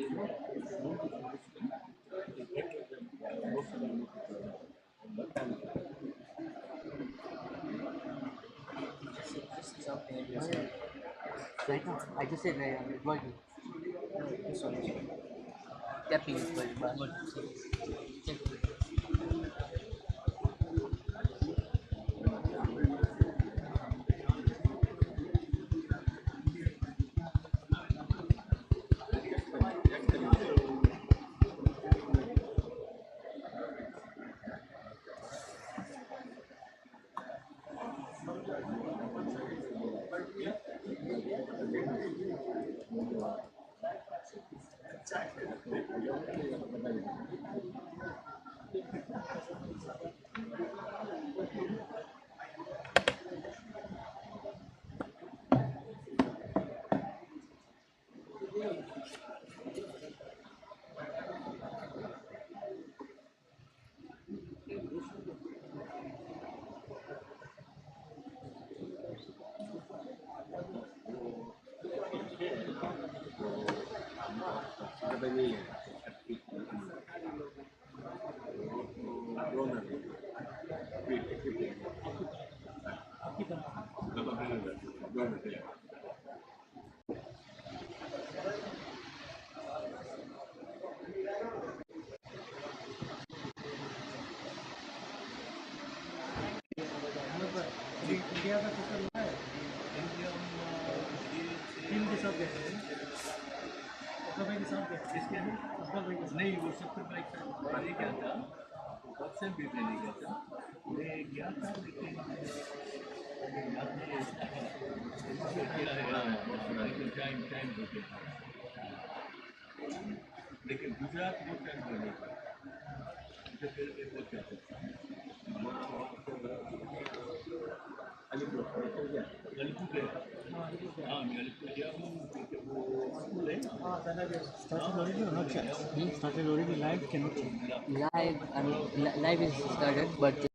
Just something in your Right now, I just said going to. this one. Tapping is going to India का तो चल रहा है team के साथ गए थे अफजल भाई के साथ गए किसके अफजल भाई के साथ नहीं वो सबसे पहले पहले क्या था व्हाट्सएप भी मैंने गया था मैं गया था लेकिन टाइम टाइम हो गया लेकिन गुजरात वो टाइम हो गया तो फिर वो क्या था Started already or not yet? Started already live, cannot change. Live, I mean, live is started, but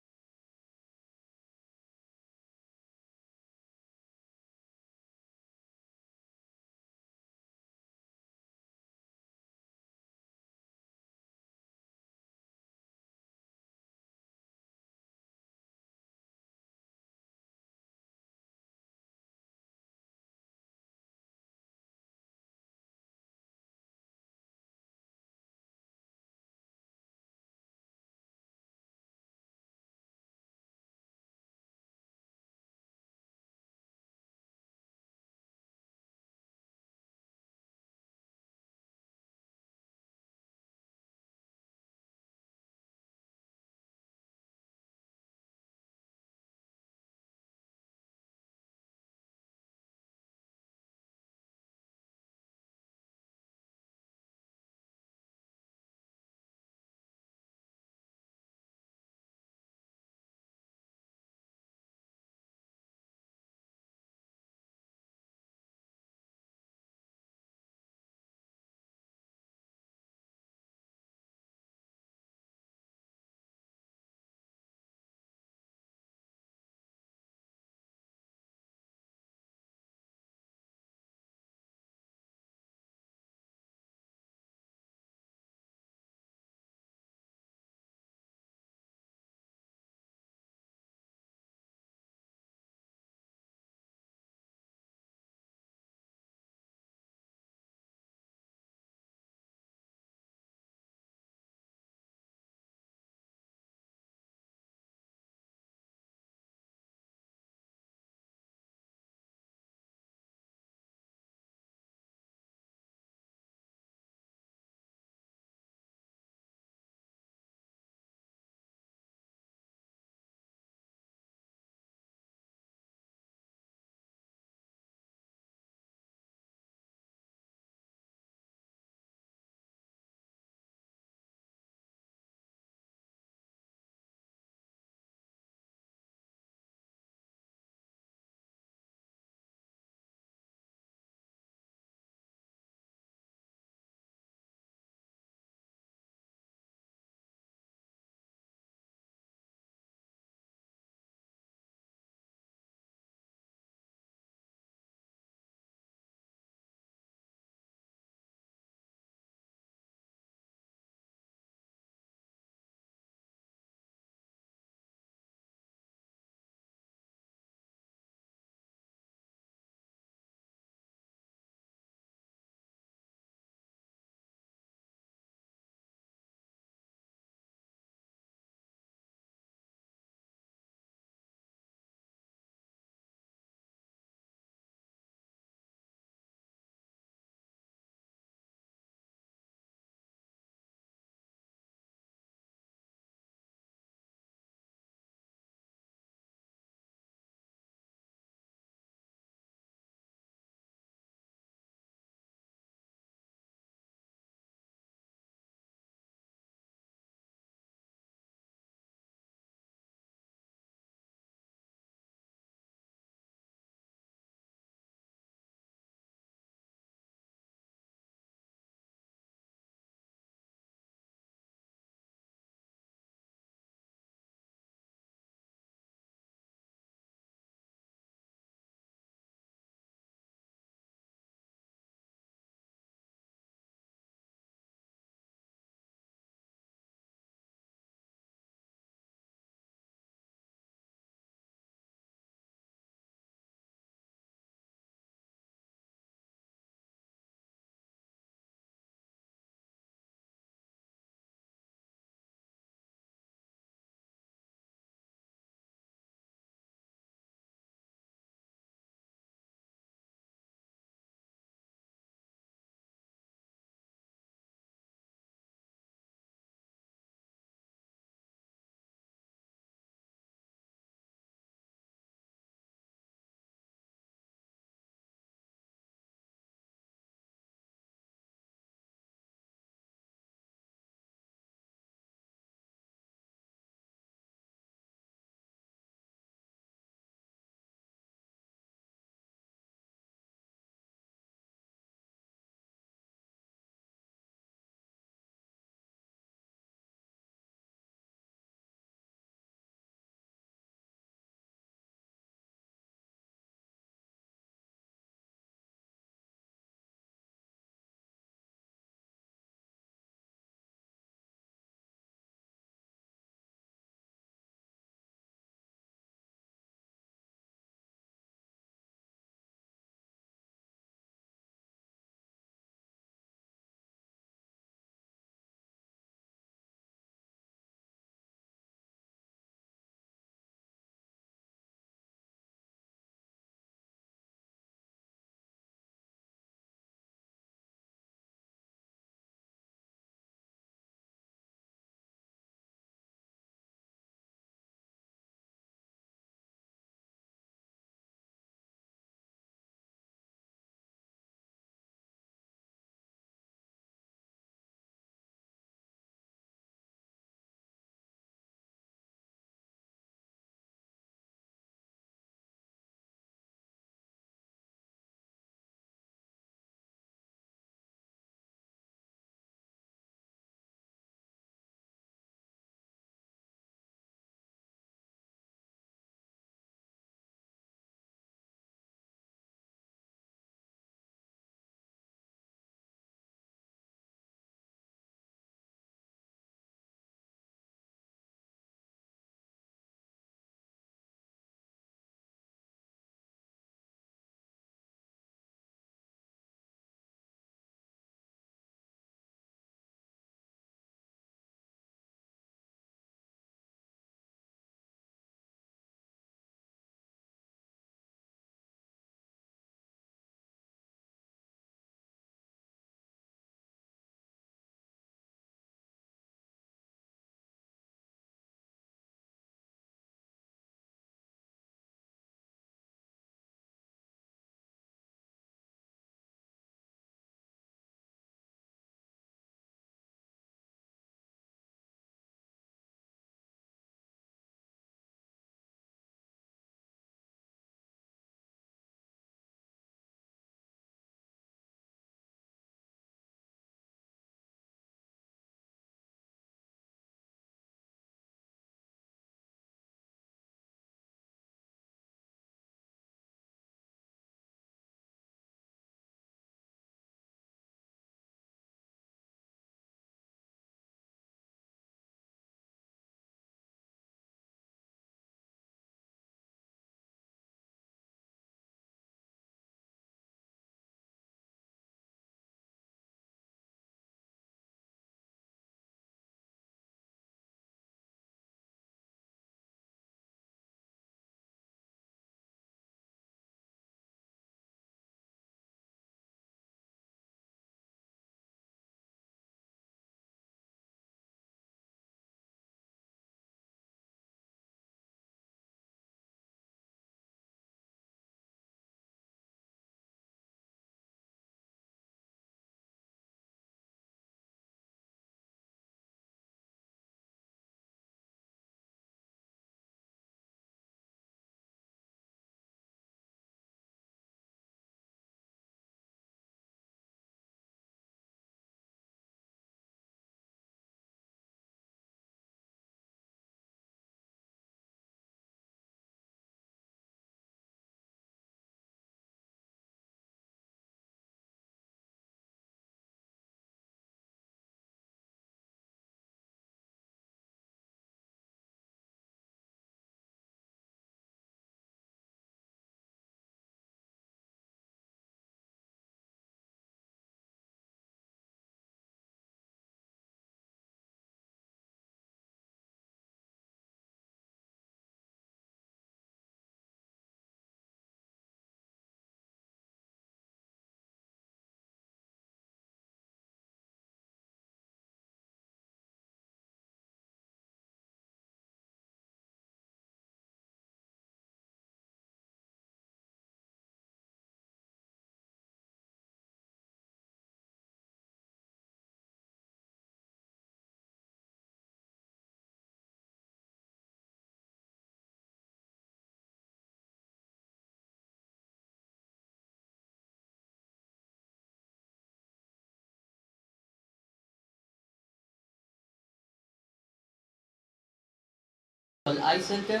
Eye Centre,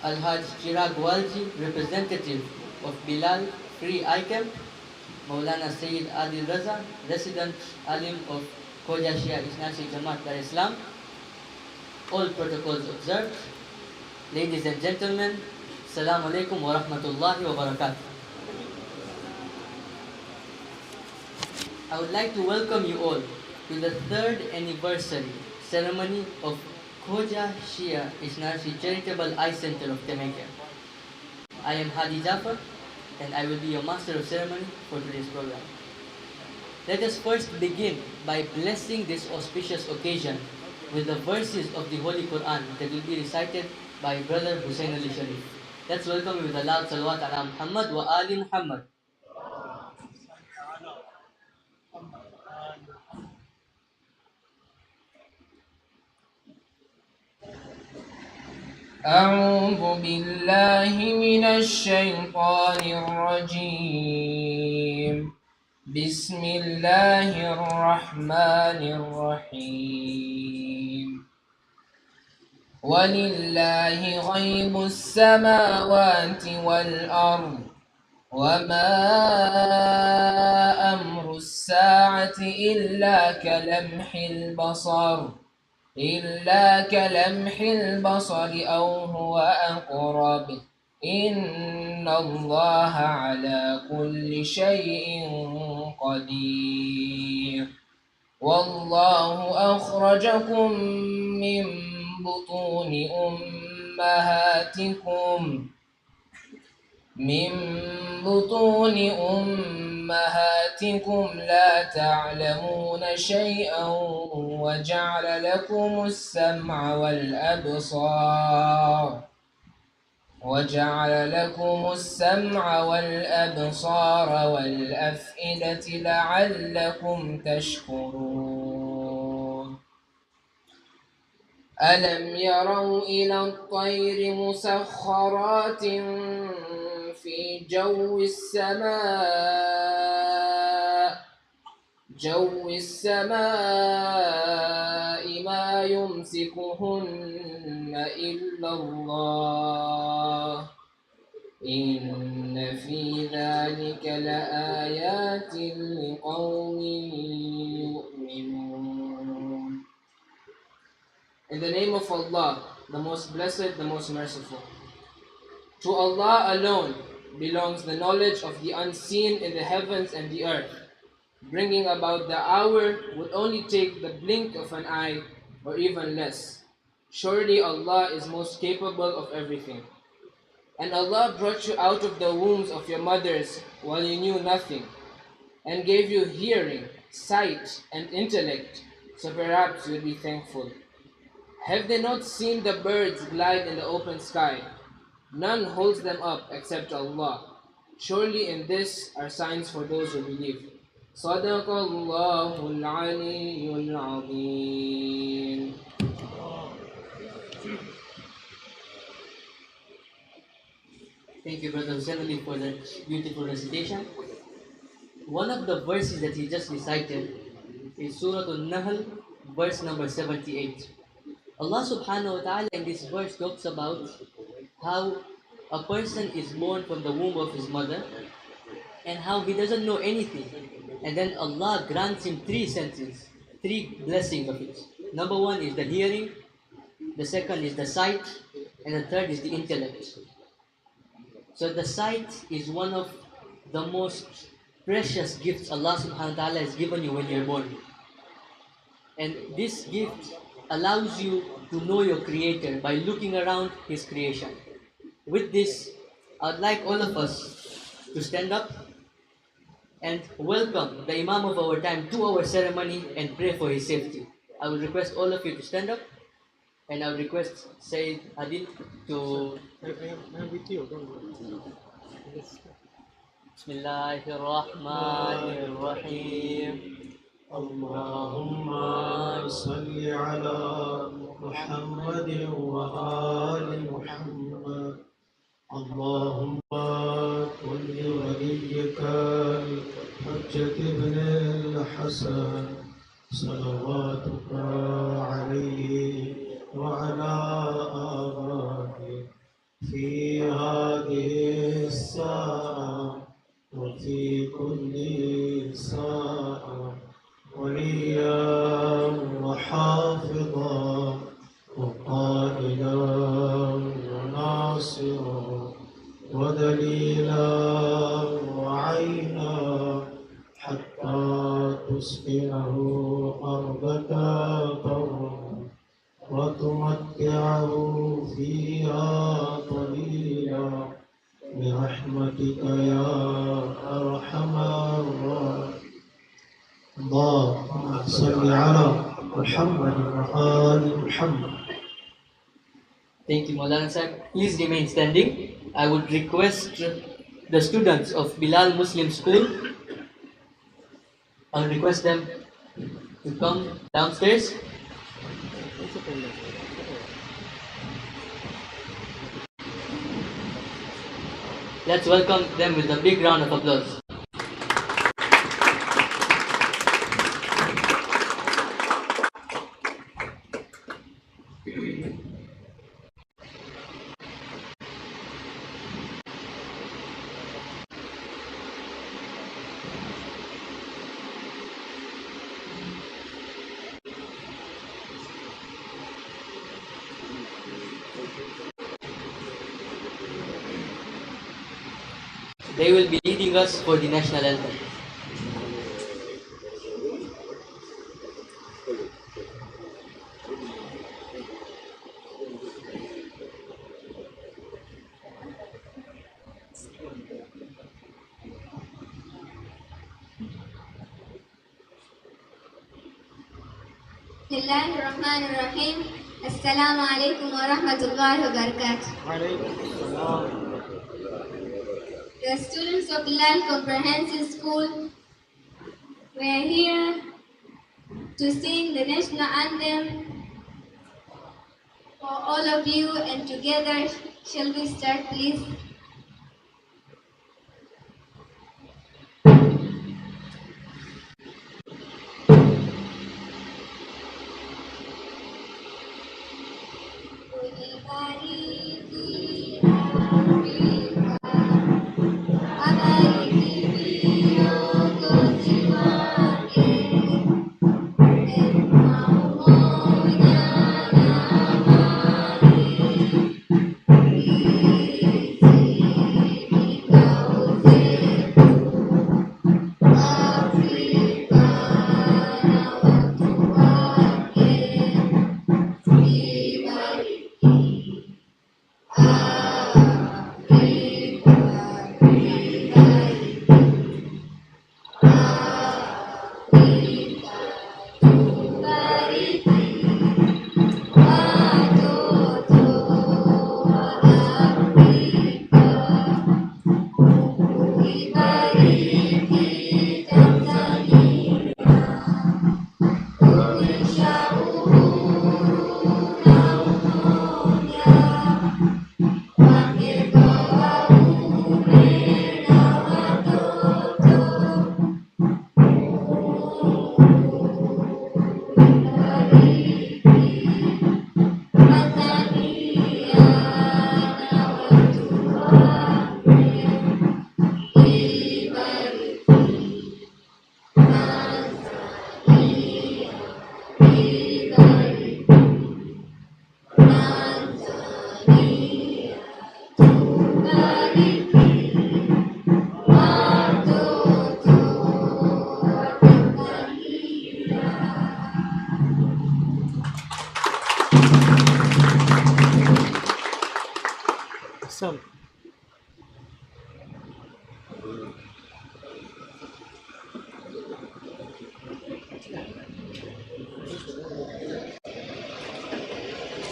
Al-Hajj Chirag Walji, representative of Bilal Free Eye Camp, Maulana Sayyid Adil Raza, resident alim of Khoja Shia Isnasi Jamaat Dar Islam. All protocols observed. Ladies and gentlemen, Salaam alaikum wa rahmatullahi wa barakatuh. I would like to welcome you all to the 3rd anniversary ceremony of Khoja Shia Isnasi Charitable Eye Centre of Temeke. I am Hadi Jafar and I will be your master of ceremony for today's program. Let us first begin by blessing this auspicious occasion with the verses of the Holy Quran that will be recited by Brother Hussein Ali Sharif. Let's welcome you with a loud salawat ala Muhammad wa ali Muhammad. أعوذ بالله من الشيطان الرجيم بسم الله الرحمن الرحيم ولله غيب السماوات والأرض وما أمر الساعة إلا كلمح البصر أو هو أقرب إن الله على كل شيء قدير والله أخرجكم من بطون أمهاتكم لا تعلمون شيئا وجعل لكم السمع والأبصار والأفئدة لعلكم تشكرون ألم يروا إلى الطير مسخرات في جو السماء ما يمسكهن إلا الله إن في ذلك لآيات لقوم يؤمنون. In the name of Allah, the most blessed, the most merciful. To Allah alone belongs the knowledge of the unseen in the heavens and the earth. Bringing about the hour would only take the blink of an eye or even less. Surely Allah is most capable of everything. And Allah brought you out of the wombs of your mothers while you knew nothing, and gave you hearing, sight, and intellect, so perhaps you will be thankful. Have they not seen the birds glide in the open sky? None holds them up except Allah. Surely in this are signs for those who believe. Sadaqallahul Aliyyul Azim. Thank you, Brother Hussein Ali, for that beautiful recitation. One of the verses that he just recited is Surah Al-Nahl, verse number 78. Allah subhanahu wa ta'ala in this verse talks about how a person is born from the womb of his mother and how he doesn't know anything. And then Allah grants him 3 senses, 3 blessings of it. Number 1 is the hearing, the second is the sight, and the third is the intellect. So the sight is one of the most precious gifts Allah subhanahu wa ta'ala has given you when you're born. And this gift allows you to know your Creator by looking around His creation. With this, I'd like all of us to stand up and welcome the Imam of our time to our ceremony and pray for his safety. I will request all of you to stand up, and I will request Sayyid Adil to... I'm with you, don't worry. Bismillahirrahmanirrahim. اللهم صل على محمد وآل محمد اللهم كن لوليك الحجة ابن الحسن صلواتك عليه وعلى آبائه في هذه الساعة وفي كل ساعة وليا وحافظا وقائدا وناصرا ودليلا وعينا حتى تسكنه أرضك طوعا وتمتعه فيها طويلا برحمتك يا أرحم الراحمين. اللهم صل على محمد وآل محمد. Thank you, Maulana Sahib. Please remain standing. I would request the students of Bilal Muslim School, I would request them to come downstairs. Let's welcome them with a big round of applause. They will be leading us for the national anthem. Bismillahirrahmanirrahim. Assalamu alaikum wa rahmatullahi wa barakatuh. The students of Bilal Comprehensive School, we are here to sing the national anthem for all of you, and together, shall we start please?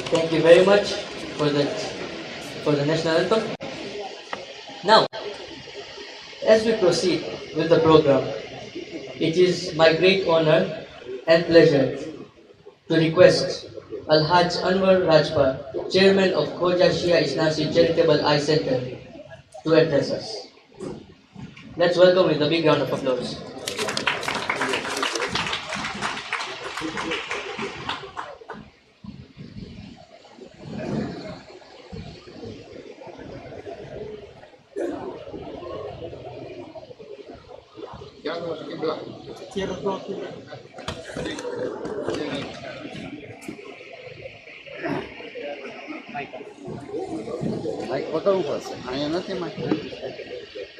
Thank you very much for the national anthem. Now, as we proceed with the program, it is my great honor and pleasure to request Al-Hajj Anwar Rajpal, Chairman of KSI Charitable Eye Centre, to address us. Let's welcome with a big round of applause. Mic પકડવું પડશે અહીંયા નથી Mike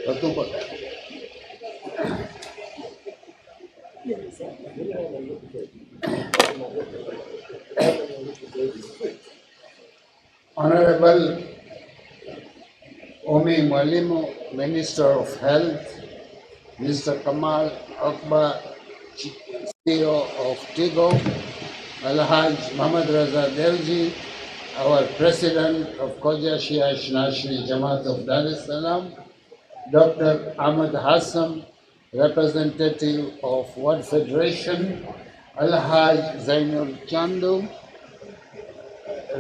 બધું પકડ Honorable Omi Malimu, Minister of Health, Mr. Kamal Akbar, CEO of TIGO, Alhaj Muhammad Raza Devji, our President of KSI National Jamaat of Dar es Salaam, Dr. Ahmad Hassan, representative of World Federation, Alhaj Zainul Chandu,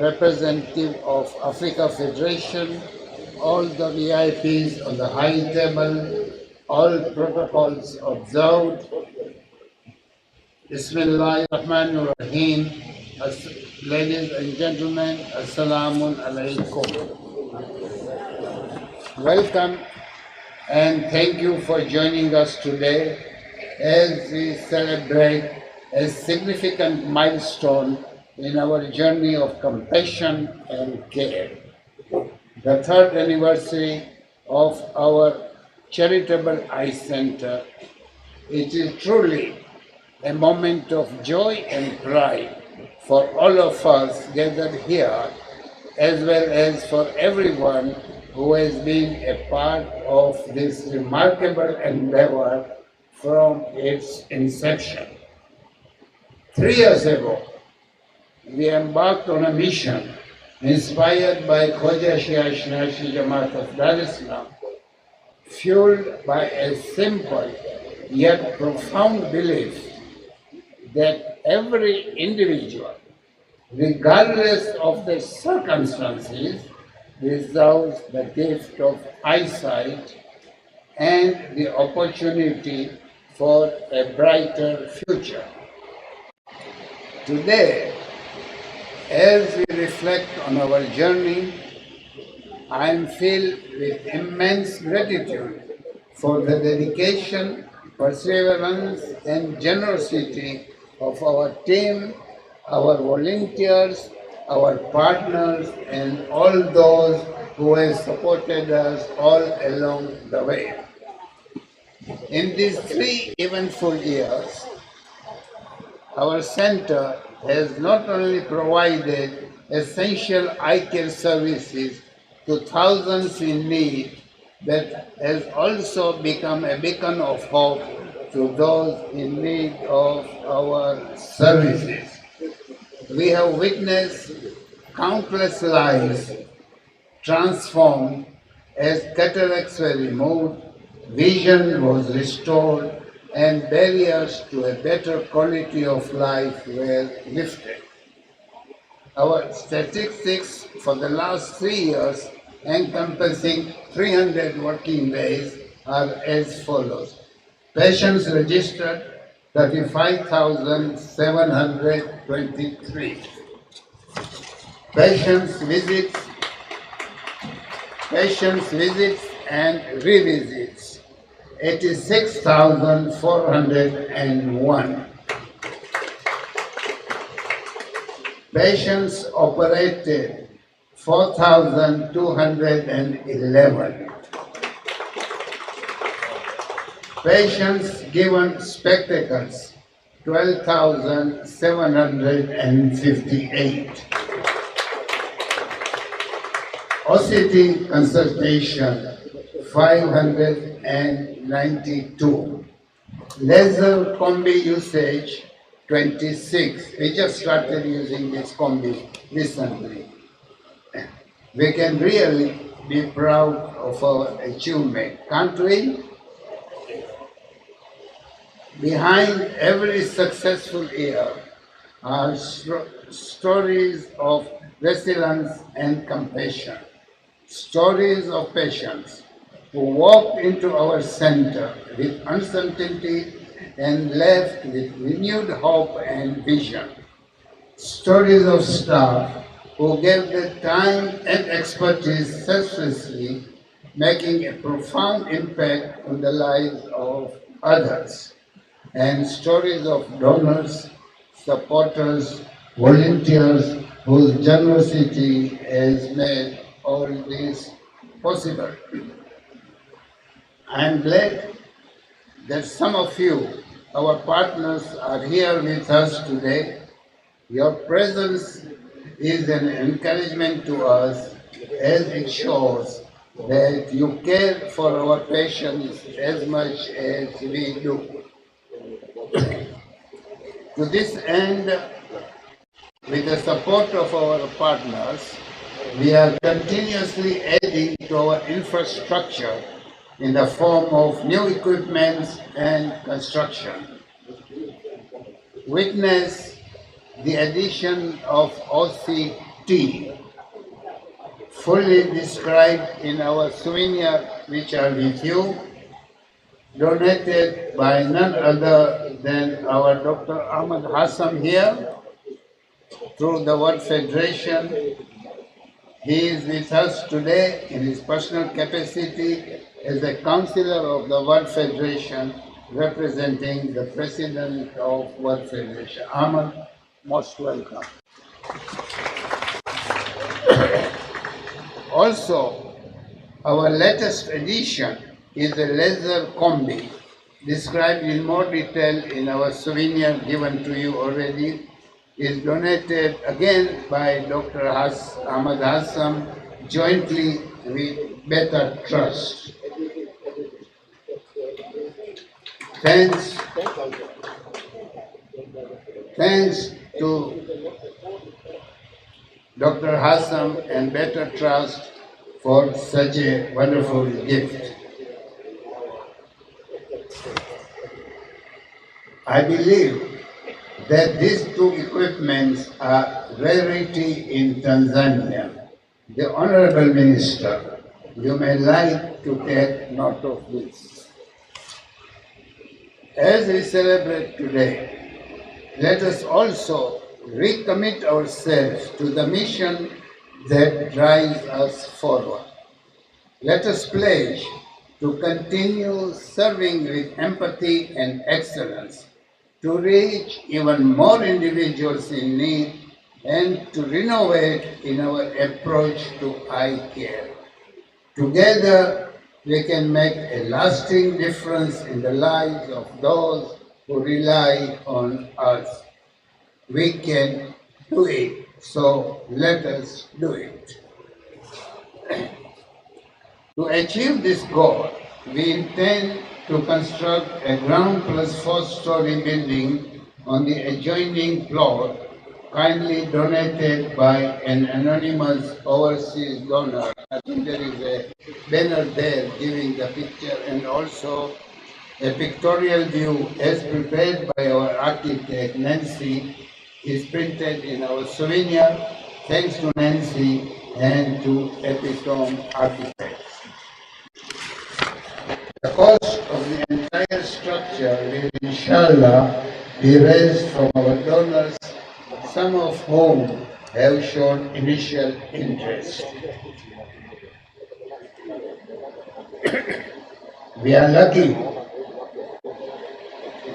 representative of Africa Federation, all the VIPs on the high table, all protocols observed. Bismillahirrahmanirrahim. Ladies and gentlemen, Assalamu alaikum. Welcome and thank you for joining us today as we celebrate a significant milestone in our journey of compassion and care. The third anniversary of our Charitable Eye Centre. It is truly a moment of joy and pride for all of us gathered here, as well as for everyone who has been a part of this remarkable endeavor from its inception. 3 years ago, we embarked on a mission inspired by KSI National Jamaat of Dar es Salaam, fueled by a simple yet profound belief that every individual, regardless of the circumstances, deserves the gift of eyesight and the opportunity for a brighter future. Today, as we reflect on our journey, I am filled with immense gratitude for the dedication, perseverance, and generosity of our team, our volunteers, our partners, and all those who have supported us all along the way. In these 3 eventful years, our center has not only provided essential eye care services to thousands in need, but has also become a beacon of hope to those in need of our services. We have witnessed countless lives transformed as cataracts were removed, vision was restored, and barriers to a better quality of life were lifted. Our statistics for the last 3 years, encompassing 300 working days, are as follows. Patients registered 35,723. Patients visits and revisits 86,401. Patients operated 4,211. Patients given spectacles 12,758. OCT consultation 592. Laser combi usage 26. We just started using this combi recently. We can really be proud of our achievement, can't we? Behind every successful year are stories of resilience and compassion, stories of patients who walked into our center with uncertainty and left with renewed hope and vision, stories of staff who gave their time and expertise selflessly, making a profound impact on the lives of others. and stories of donors, supporters, volunteers whose generosity has made all this possible. I am glad that some of you, our partners, are here with us today. Your presence is an encouragement to us as it shows that you care for our patients as much as we do. To this end, with the support of our partners, we are continuously adding to our infrastructure in the form of new equipment and construction. Witness the addition of OCT, fully described in our souvenir which are with you, donated by none other than our Dr. Ahmad Hassan here through the World Federation. He is with us today in his personal capacity as a counselor of the World Federation representing the president of World Federation. Ahmad, most welcome. Also, our latest addition is a laser combi, described in more detail in our souvenir given to you already, is donated again by Dr. Ahmad Hassan jointly with Better Trust. Thanks to Dr. Hassan and Better Trust for such a wonderful gift. I believe that these two equipments are rarity in Tanzania. The Honorable Minister, you may like to take note of this. As we celebrate today, let us also recommit ourselves to the mission that drives us forward. Let us pledge to continue serving with empathy and excellence, to reach even more individuals in need, and to renovate in our approach to eye care. Together, we can make a lasting difference in the lives of those who rely on us. We can do it, so let us do it. To achieve this goal, we intend to construct a ground plus 4-story building on the adjoining plot, kindly donated by an anonymous overseas donor. I think there is a banner there giving the picture, and also a pictorial view as prepared by our architect Nancy is printed in our souvenir, thanks to Nancy and to Epitome Architects. The cost of the entire structure will inshallah be raised from our donors, some of whom have shown initial interest. We are lucky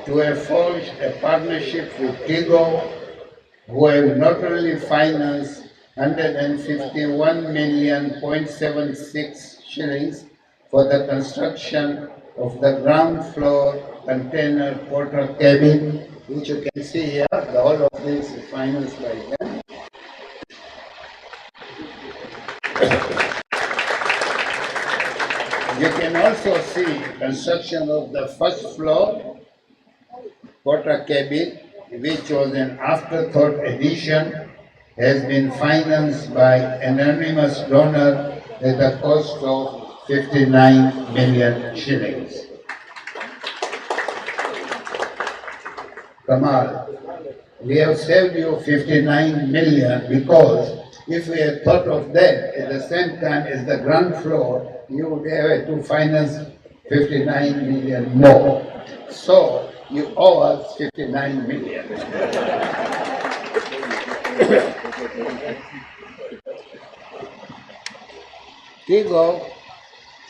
to have forged a partnership with Tigo, who have not only financed 151.76 shillings for the construction of the ground floor container porter cabin, which you can see here. The whole of this is financed by them. You can also see construction of the first floor porter cabin, which was an afterthought addition, has been financed by an anonymous donor at the cost of 59 million shillings. Kamal, we have saved you 59 million because if we had thought of that at the same time as the ground floor, you would have to finance 59 million more. So you owe us 59 million. Tigo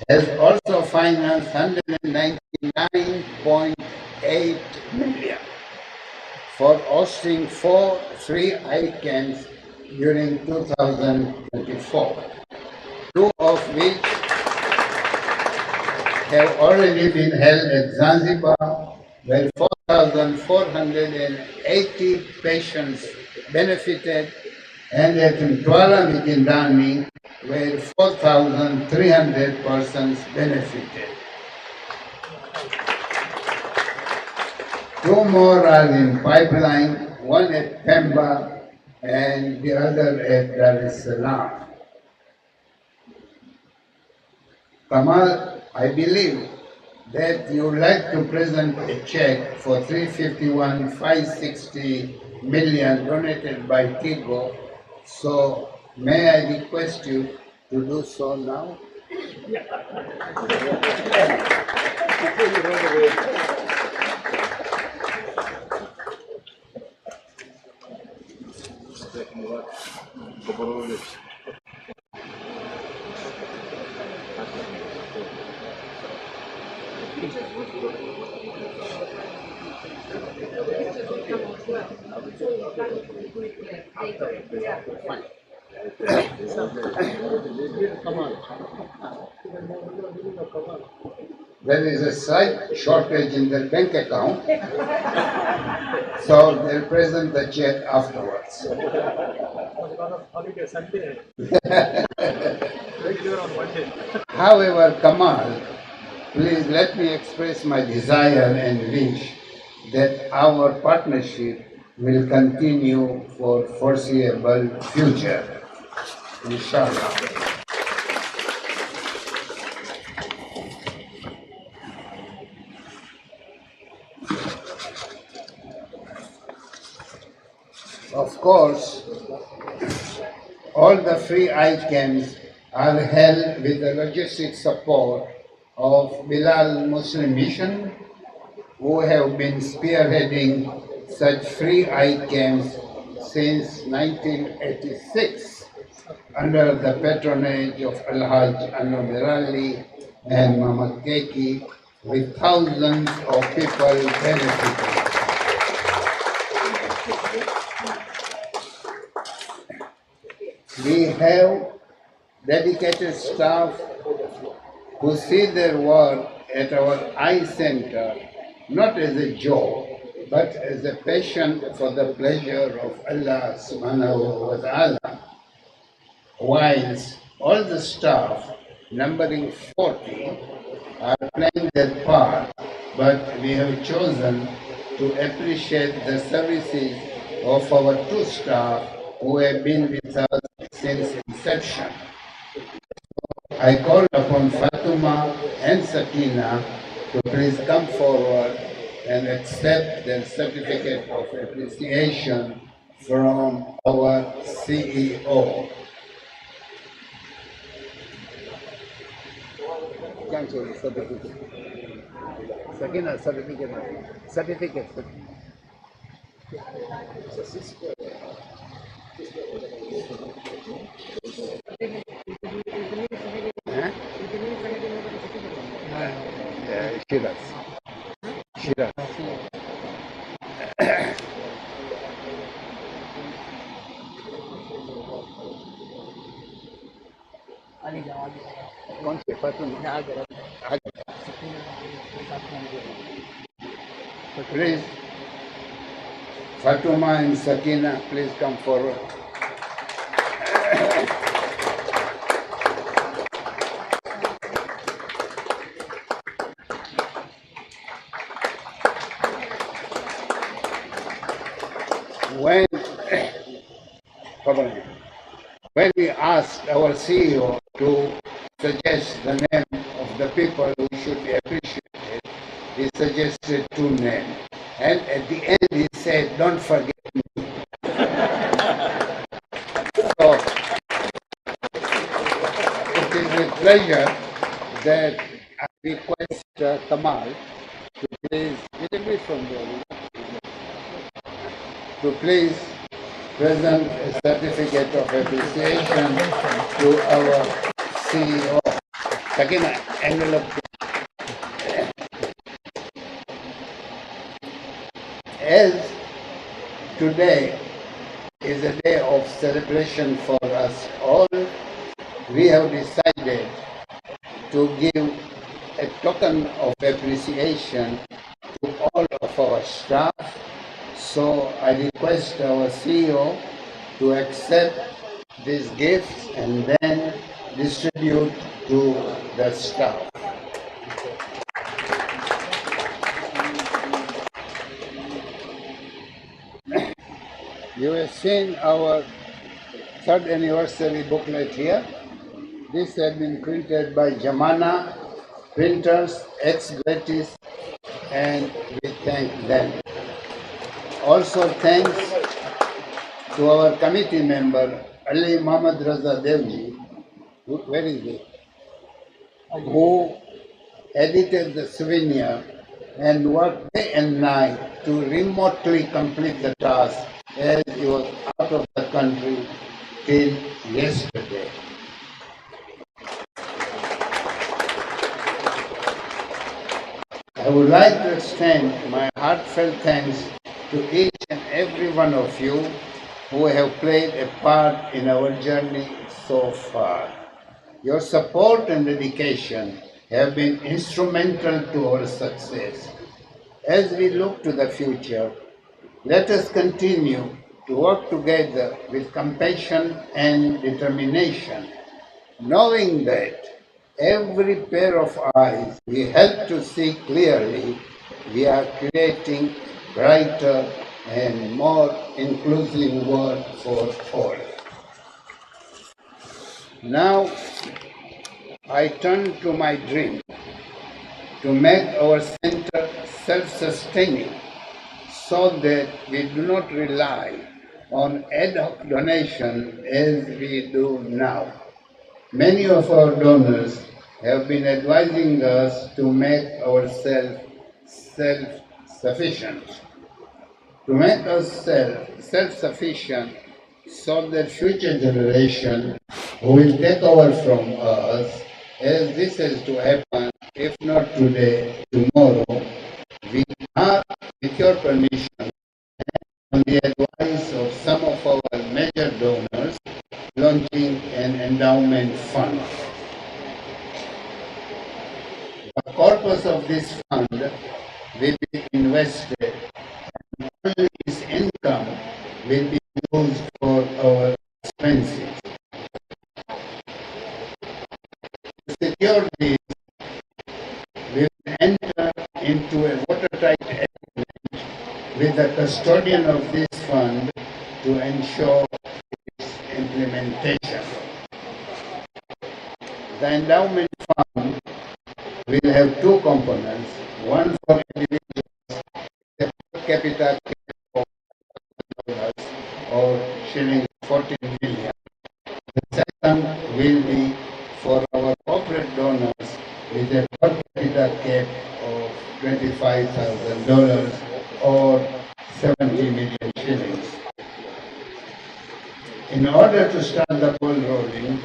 has also financed 199.8 8 million for hosting 4 free eye camps during 2024, 2 of which have already been held at Zanzibar, where 4,480 patients benefited, and at Mtwara Mikindani, where 4,300 persons benefited. 2 more are in pipeline, one at Pemba and the other at Salaam. Kamal, I believe that you would like to present a check for 351,560 million donated by Tigo. So may I request you to do so now? There is a slight shortage in their bank account, so they'll present the check afterwards. Holiday Sunday. Regular on Monday. However, Kamal, please let me express my desire and wish that our partnership will continue for foreseeable future. Inshallah. Of course, all the free eye camps are held with the logistic support of Bilal Muslim Mission, who have been spearheading such free eye camps since 1986 under the patronage of DhulHijjah Al-Mirali and Muhammad Keki, with thousands of people benefiting. We have dedicated staff who see their work at our eye center not as a job, but as a passion for the pleasure of Allah subhanahu wa ta'ala. Whilst all the staff, numbering 40, are playing their part, but we have chosen to appreciate the services of our 2 staff who have been with us since inception. I call upon Fatuma and Sakina to please come forward and accept their certificate of appreciation from our CEO. Cancel the certificate. Sakina, certificate. Certificate. Shiraz. Shiraz. कौन से Fatima? Please, Fatuma and Sakina, please come forward. When we asked our CEO to suggest the name of the people who should be appreciated, he suggested 2 names. And at the end he said, don't forget me. So, it is with pleasure that I request Kamal to please, to please present a certificate of appreciation to our CEO. Sakina, envelope. today is a day of celebration for us all, we have decided to give a token of appreciation to all of our staff. So I request our CEO to accept these gifts and then distribute to the staff. You have seen our third anniversary booklet here. This has been printed by Jamana Printers, ex gratis, and we thank them. Also thanks to our committee member, Ali Muhammad Raza Devji, where is he? Who edited the souvenir and worked day and night to remotely complete the task as he was out of the country till yesterday. I would like to extend my heartfelt thanks to each and every one of you who have played a part in our journey so far. Your support and dedication have been instrumental to our success. As we look to the future, let us continue to work together with compassion and determination, knowing that every pair of eyes we help to see clearly, we are creating brighter and more inclusive world for all. Now, I turn to my dream to make our center self-sustaining so that we do not rely on ad hoc donation as we do now. Many of our donors have been advising us to make ourselves self-sufficient. To make us self-sufficient so that future generation who will take over from us, as this has to happen, if not today, tomorrow, we are, with your permission, on the advice of some of our major donors, launching an endowment fund. The corpus of this fund will be invested, and only its income will be used for our expenses. To secure this, we will enter into a watertight agreement with the custodian of this fund to ensure its implementation. The endowment fund will have two components, one for individuals with a per capita of $1,000 or shilling 14 million. The second will be for our corporate donors with a per capita cap of $25,000 or 70 million shillings. In order to start the ball rolling,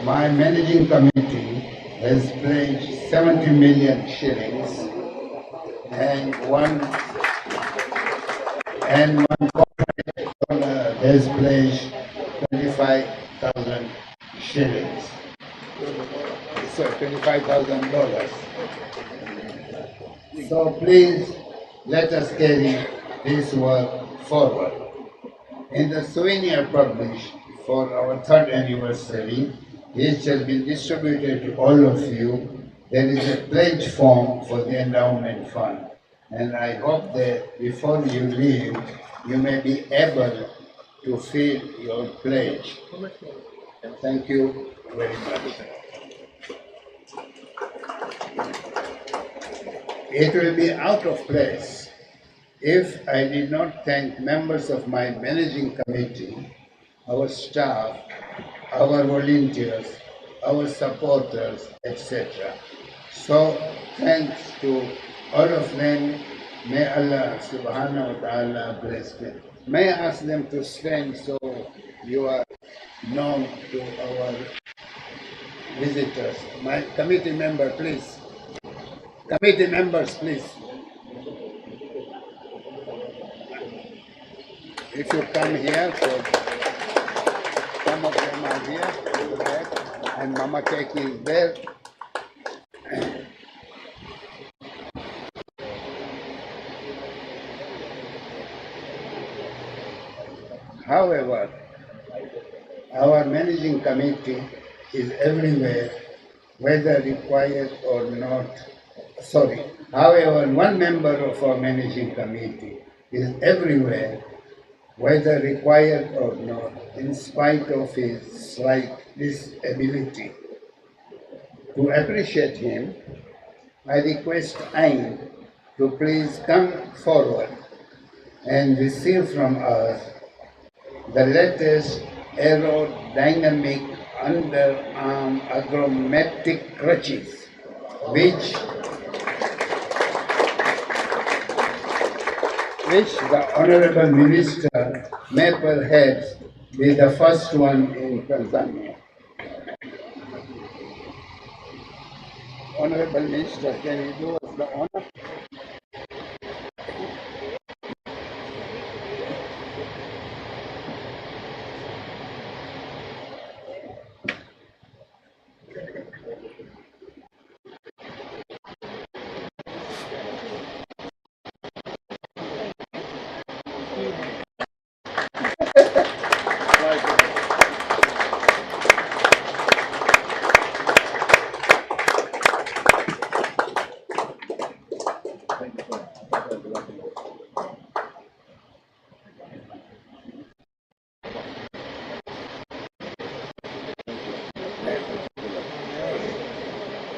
my managing committee has pledged 70 million shillings and one corporate donor has pledged 25,000 shillings. So $25,000. So please let us carry this work forward. In the souvenir published for our third anniversary, which has been distributed to all of you, there is a pledge form for the endowment fund. And I hope that before you leave, you may be able to fill your pledge. Thank you very much. It will be out of place if I did not thank members of my managing committee, our staff, our volunteers, our supporters, etc. So thanks to all of them. May Allah subhanahu wa ta'ala bless them. May I ask them to stand so you are known to our visitors. My committee member, please. Committee members, please. if you come here, so some of them are here in the back, and Mama Keki is there. However, our managing committee is everywhere, whether required or not. Sorry. However, one member of our managing committee is everywhere, whether required or not, in spite of his slight disability. To appreciate him, I request Ain to please come forward and receive from us the latest aerodynamic underarm agromatic crutches, which the Honorable Minister may perhaps be the first one in Tanzania. Honorable Minister, can you do us the honor?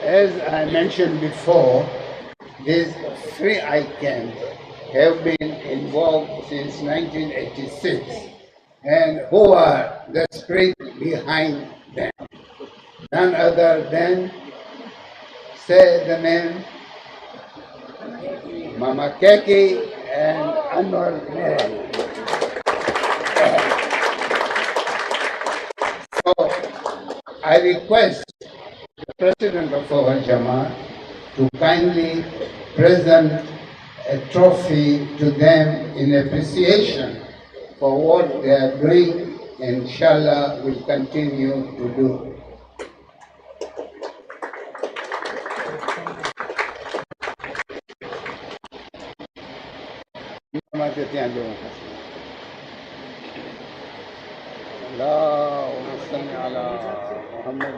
As I mentioned before, these three icons have been involved since 1986, and who are the spirit behind them? None other than, say the name, Mama Keki and Anwar Meral. So I request the President of our Jamaat to kindly present a trophy to them in appreciation for what they are doing, and inshallah will continue to do. اللهم صل على محمد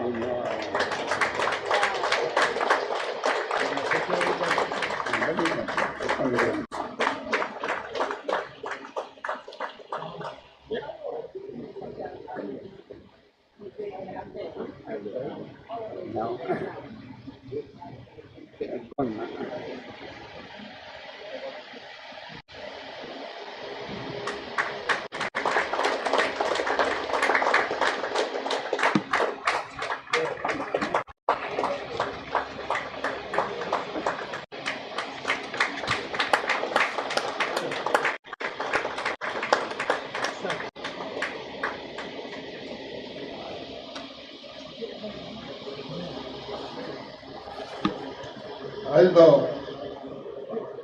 Although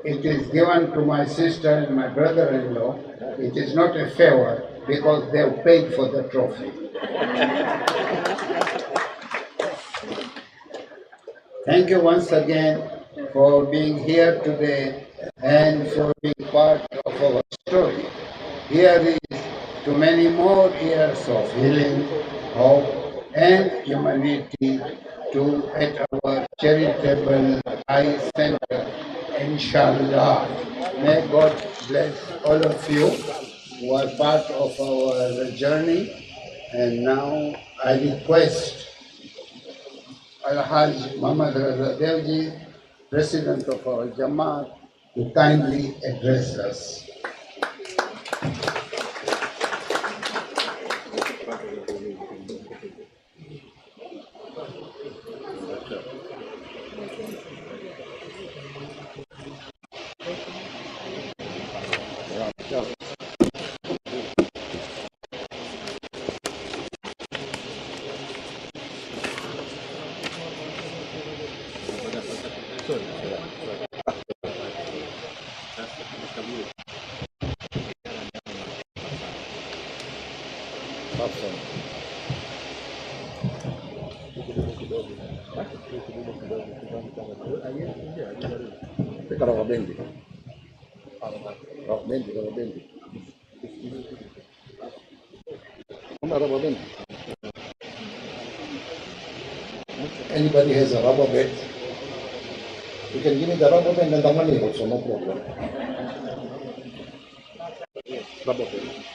it is given to my sister and my brother-in-law, it is not a favor because they have paid for the trophy. Thank you once again for being here today and for being part of our story. Here is to many more years of healing, hope, and humanity at our Charitable Eye Centre, inshallah. May God bless all of you who are part of our journey. And now I request Al-Hajj Muhammad Raza Devji, President of our Jamaat, to kindly address us. Teka, rawa bendi. Rawa bendi. Rawa bendi. Anybody has a rubber band? You can give me the rubber band and the money also, no problem. Rubber band.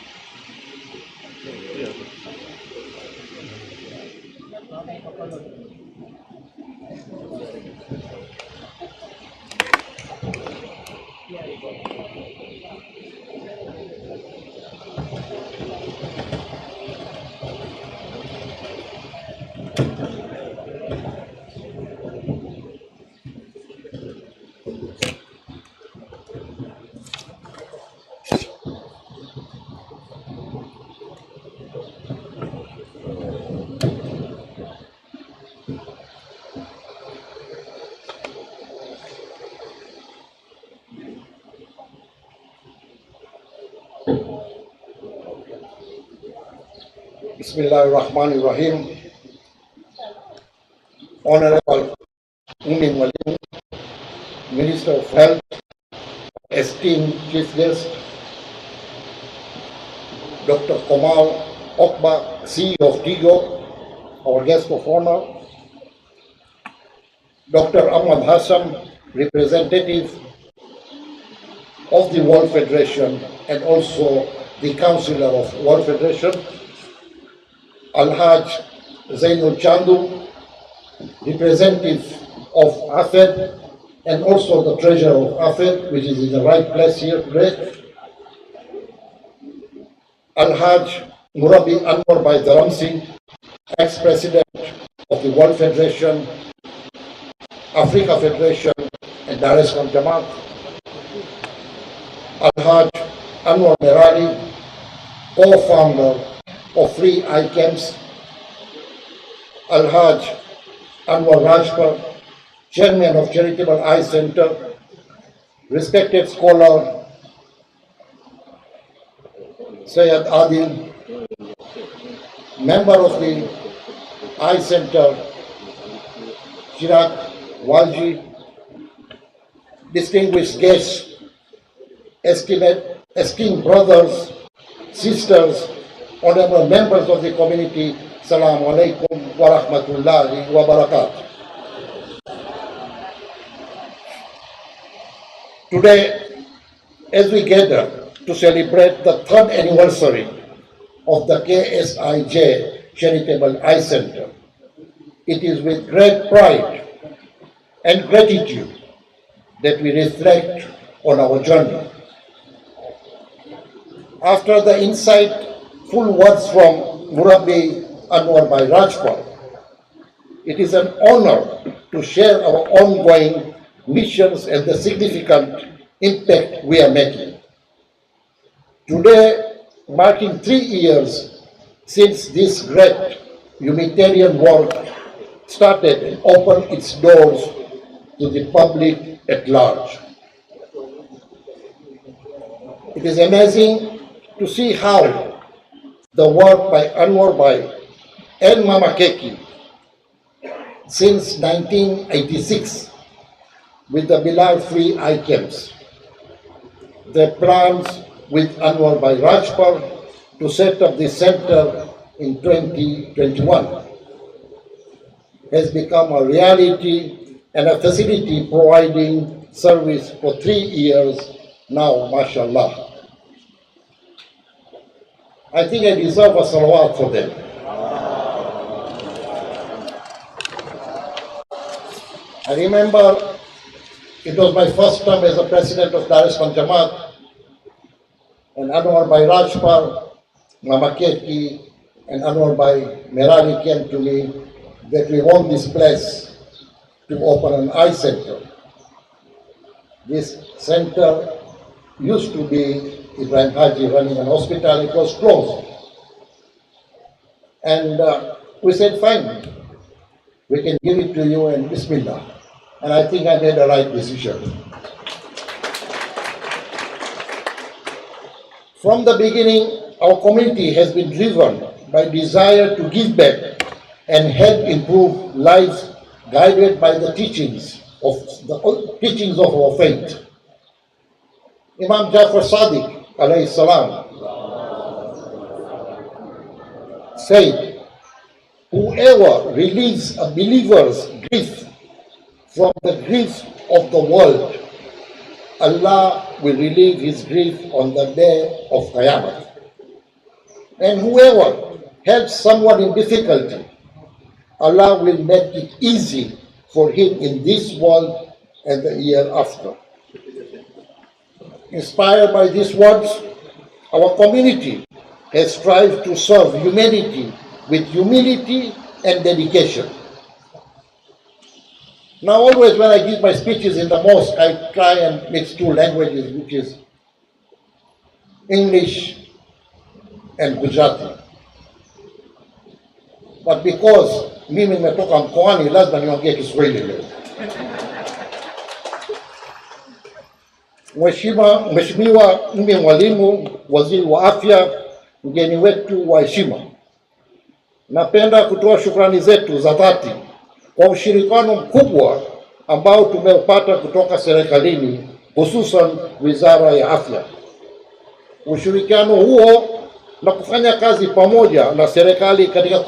Bismillahirrahmanirrahim. Honorable Umi Malim, Minister of Health, esteemed Chief Guest, Dr. Kamal Okba, CEO of TIGO, our guest of honor, Dr. Ahmad Hassan, representative of the World Federation and also the Councillor of World Federation, Al-Hajj Zainul Chandu, representative of AFED and also the treasurer of AFED, which is in the right place here today, Al-Hajj Murabi Anwar Bhai Dharamsingh, ex-president of the World Federation, Africa Federation and Dar es Salaam Jamaat, Al-Hajj Anwar Merali, co-founder of Free Eye Camps, Al-Hajj Anwar Rajpal, Chairman of Charitable Eye Centre, respected scholar Sayyid Adil, member of the Eye Centre, Chirag Walji, distinguished guests, esteemed brothers, sisters, honorable members of the community, Salaam alaikum wa rahmatullahi wa barakatuh. Today, as we gather to celebrate the 3rd anniversary of the KSI Charitable Eye Centre, it is with great pride and gratitude that we reflect on our journey. After the insightful words from Murabi Anwar Bhai Rajpal, it is an honor to share our ongoing missions and the significant impact we are making. Today, marking 3 years since this great humanitarian work started and opened its doors to the public at large. It is amazing to see how the work by Anwar Bhai and Mama Keki since 1986 with the beloved Free Eye Camps, their plans with Anwar Bhai Rajpal to set up the center in 2021 has become a reality and a facility providing service for 3 years now, mashallah. I think I deserve a salawat for them. I remember it was my first term as the president of Dar es Salaam Jamaat, and Anwar Bhai Rajpal, Mama Keki, and Anwar Bhai Merali came to me that we want this place to open an eye center. This center used to be Ibrahim Haji running an hospital. It was closed. And we said, fine, we can give it to you and Bismillah. And I think I made the right decision. From the beginning, our community has been driven by desire to give back and help improve lives guided by the teachings of our faith. Imam Jafar Sadiq alayhi salam said, whoever relieves a believer's grief from the grief of the world, Allah will relieve his grief on the day of Qiyamah. And whoever helps someone in difficulty, Allah will make it easy for him in this world and the year after. Inspired by these words, our community has strived to serve humanity with humility and dedication. Now, always when I give my speeches in the mosque, I try and mix two languages, which is English and Gujarati. But because mimi nimetoka mkoani, lazima niongee Kiswahili leo. Mheshimiwa Mimi Mwalimu, Waziri wa Afya, mgeni wetu wa heshima, napenda kutoa shukrani zetu za dhati kwa ushirikiano mkubwa ambao tumeupata kutoka serikalini, hususan Wizara ya Afya. Ushirikiano huo na kufanya kazi pamoja na serikali katika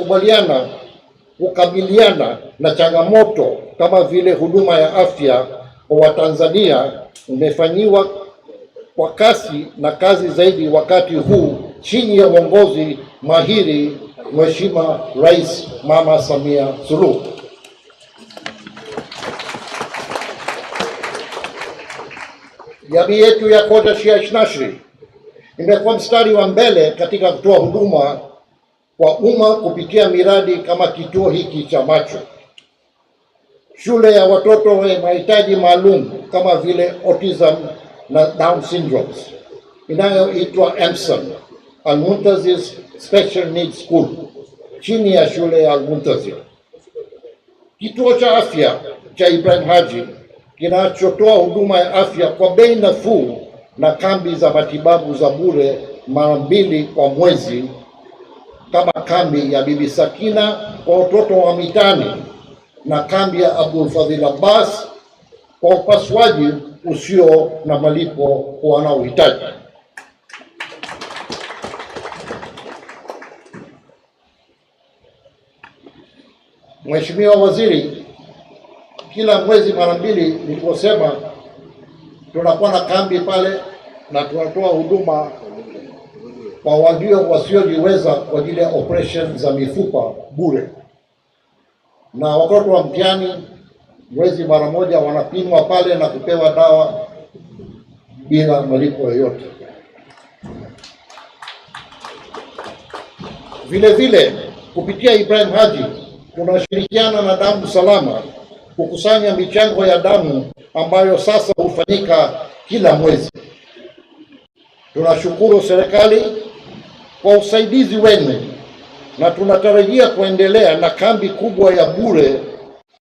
kukabiliana na changamoto kama vile huduma ya afya kwa Watanzania umefanyiwa kwa kasi na kazi zaidi wakati huu chini ya uongozi mahiri Mheshimiwa Rais Mama Samia Suluhu. Jamii yetu ya Kota Shia Ishnashri imekuwa mstari wa mbele katika kutoa huduma kwa umma kupitia miradi kama kituo hiki cha macho, shule ya watoto wenye mahitaji maalum kama vile autism na Down syndromes inayoitwa anthem, Al-Muntazir Special Needs School chini ya shule ya Al-Muntazir, kituo cha afya cha Ibrahim Haji kinachotoa huduma ya afya kwa bei nafuu na kambi za matibabu za bure mara 2 kwa mwezi kama kambi ya Bibi Sakina kwa watoto wa mitani na kambi ya Abdul Fadhil Abbas kwa upasuaji usio na malipo kwa wanaohitaji. Mheshimiwa Waziri, kila mwezi mara 2 niliposema tunakuwa na kambi pale na tunatoa huduma kwa wasiojiweza kwa ajili ya operation za mifupa bure, na watoto wa mtihani mwezi mara 1 wanapimwa pale na kupewa dawa bila malipo yoyote. Vile vile kupitia Ibrahim Haji tunashirikiana na Damu Salama kukusanya michango ya damu ambayo sasa hufanyika kila mwezi. Tunashukuru serikali kwa usaidizi wenu na tunatarajia kuendelea na kambi kubwa ya bure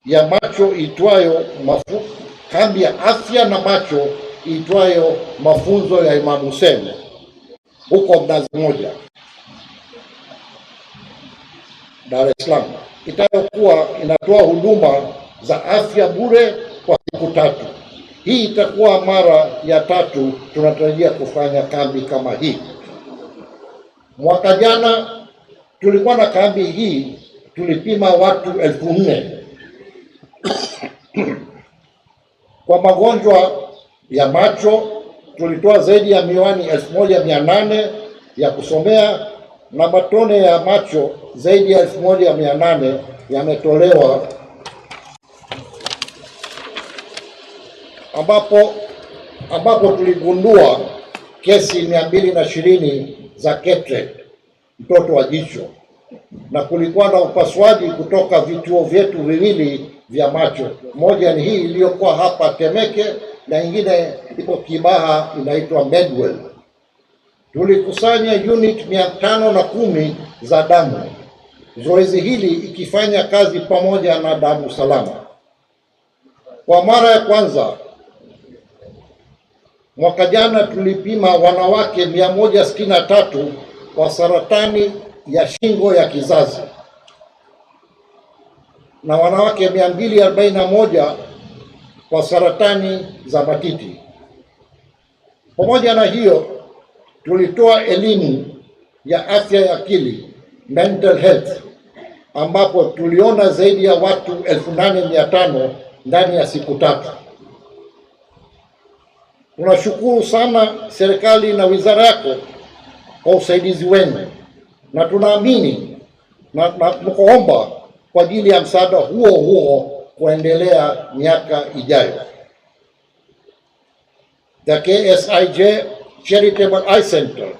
ya macho itwayo kambi ya afya na macho itwayo mafunzo ya Imam Hussein huko Mnazi Mmoja, Dar es Salaam, itayokuwa inatoa huduma za afya bure kwa siku 3. Hii itakuwa mara ya 3 tunatarajia kufanya kambi kama hii. Mwaka jana tulikuwa na kambi hii, tulipima watu 4,000 kwa magonjwa ya macho. Tulitoa zaidi ya miwani 1,800 ya kusomea na matone ya macho zaidi ya 1,800 yametolewa, ambapo tuligundua kesi 220 za cataract, mtoto wa jicho, na kulikuwa na upasuaji kutoka vituo vyetu viwili vya macho. Moja ni hii iliyokuwa hapa Temeke na nyingine ipo Kibaha inaitwa Medwell. Tulikusanya unit 510 za damu, zoezi hili ikifanya kazi pamoja na Damu Salama. Kwa mara ya kwanza mwaka jana tulipima wanawake 163 kwa saratani ya shingo ya kizazi na wanawake 241 kwa saratani za matiti. Pamoja na hiyo, tulitoa elimu ya afya ya akili, mental health, ambapo tuliona zaidi ya watu 8,500 ndani ya siku 3. Tunashukuru sana serikali na wizara yako kwa usaidizi wenu, na tunaamini na tunaomba kwa ajili ya msaada huo kuendelea miaka ijayo. The KSI Charitable Eye Centre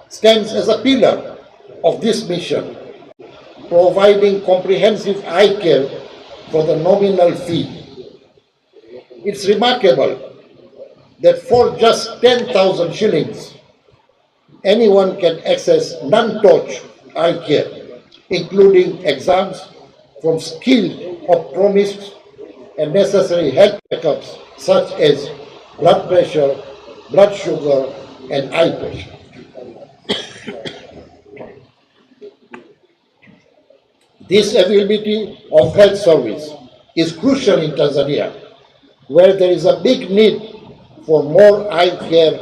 stands as a pillar of this mission, providing comprehensive eye care for the nominal fee. It's remarkable that for just 10,000 shillings, anyone can access non-touch eye care, including exams from skilled optometrists and necessary health checkups such as blood pressure, blood sugar, and eye pressure. This availability of health service is crucial in Tanzania, where there is a big need for more eye care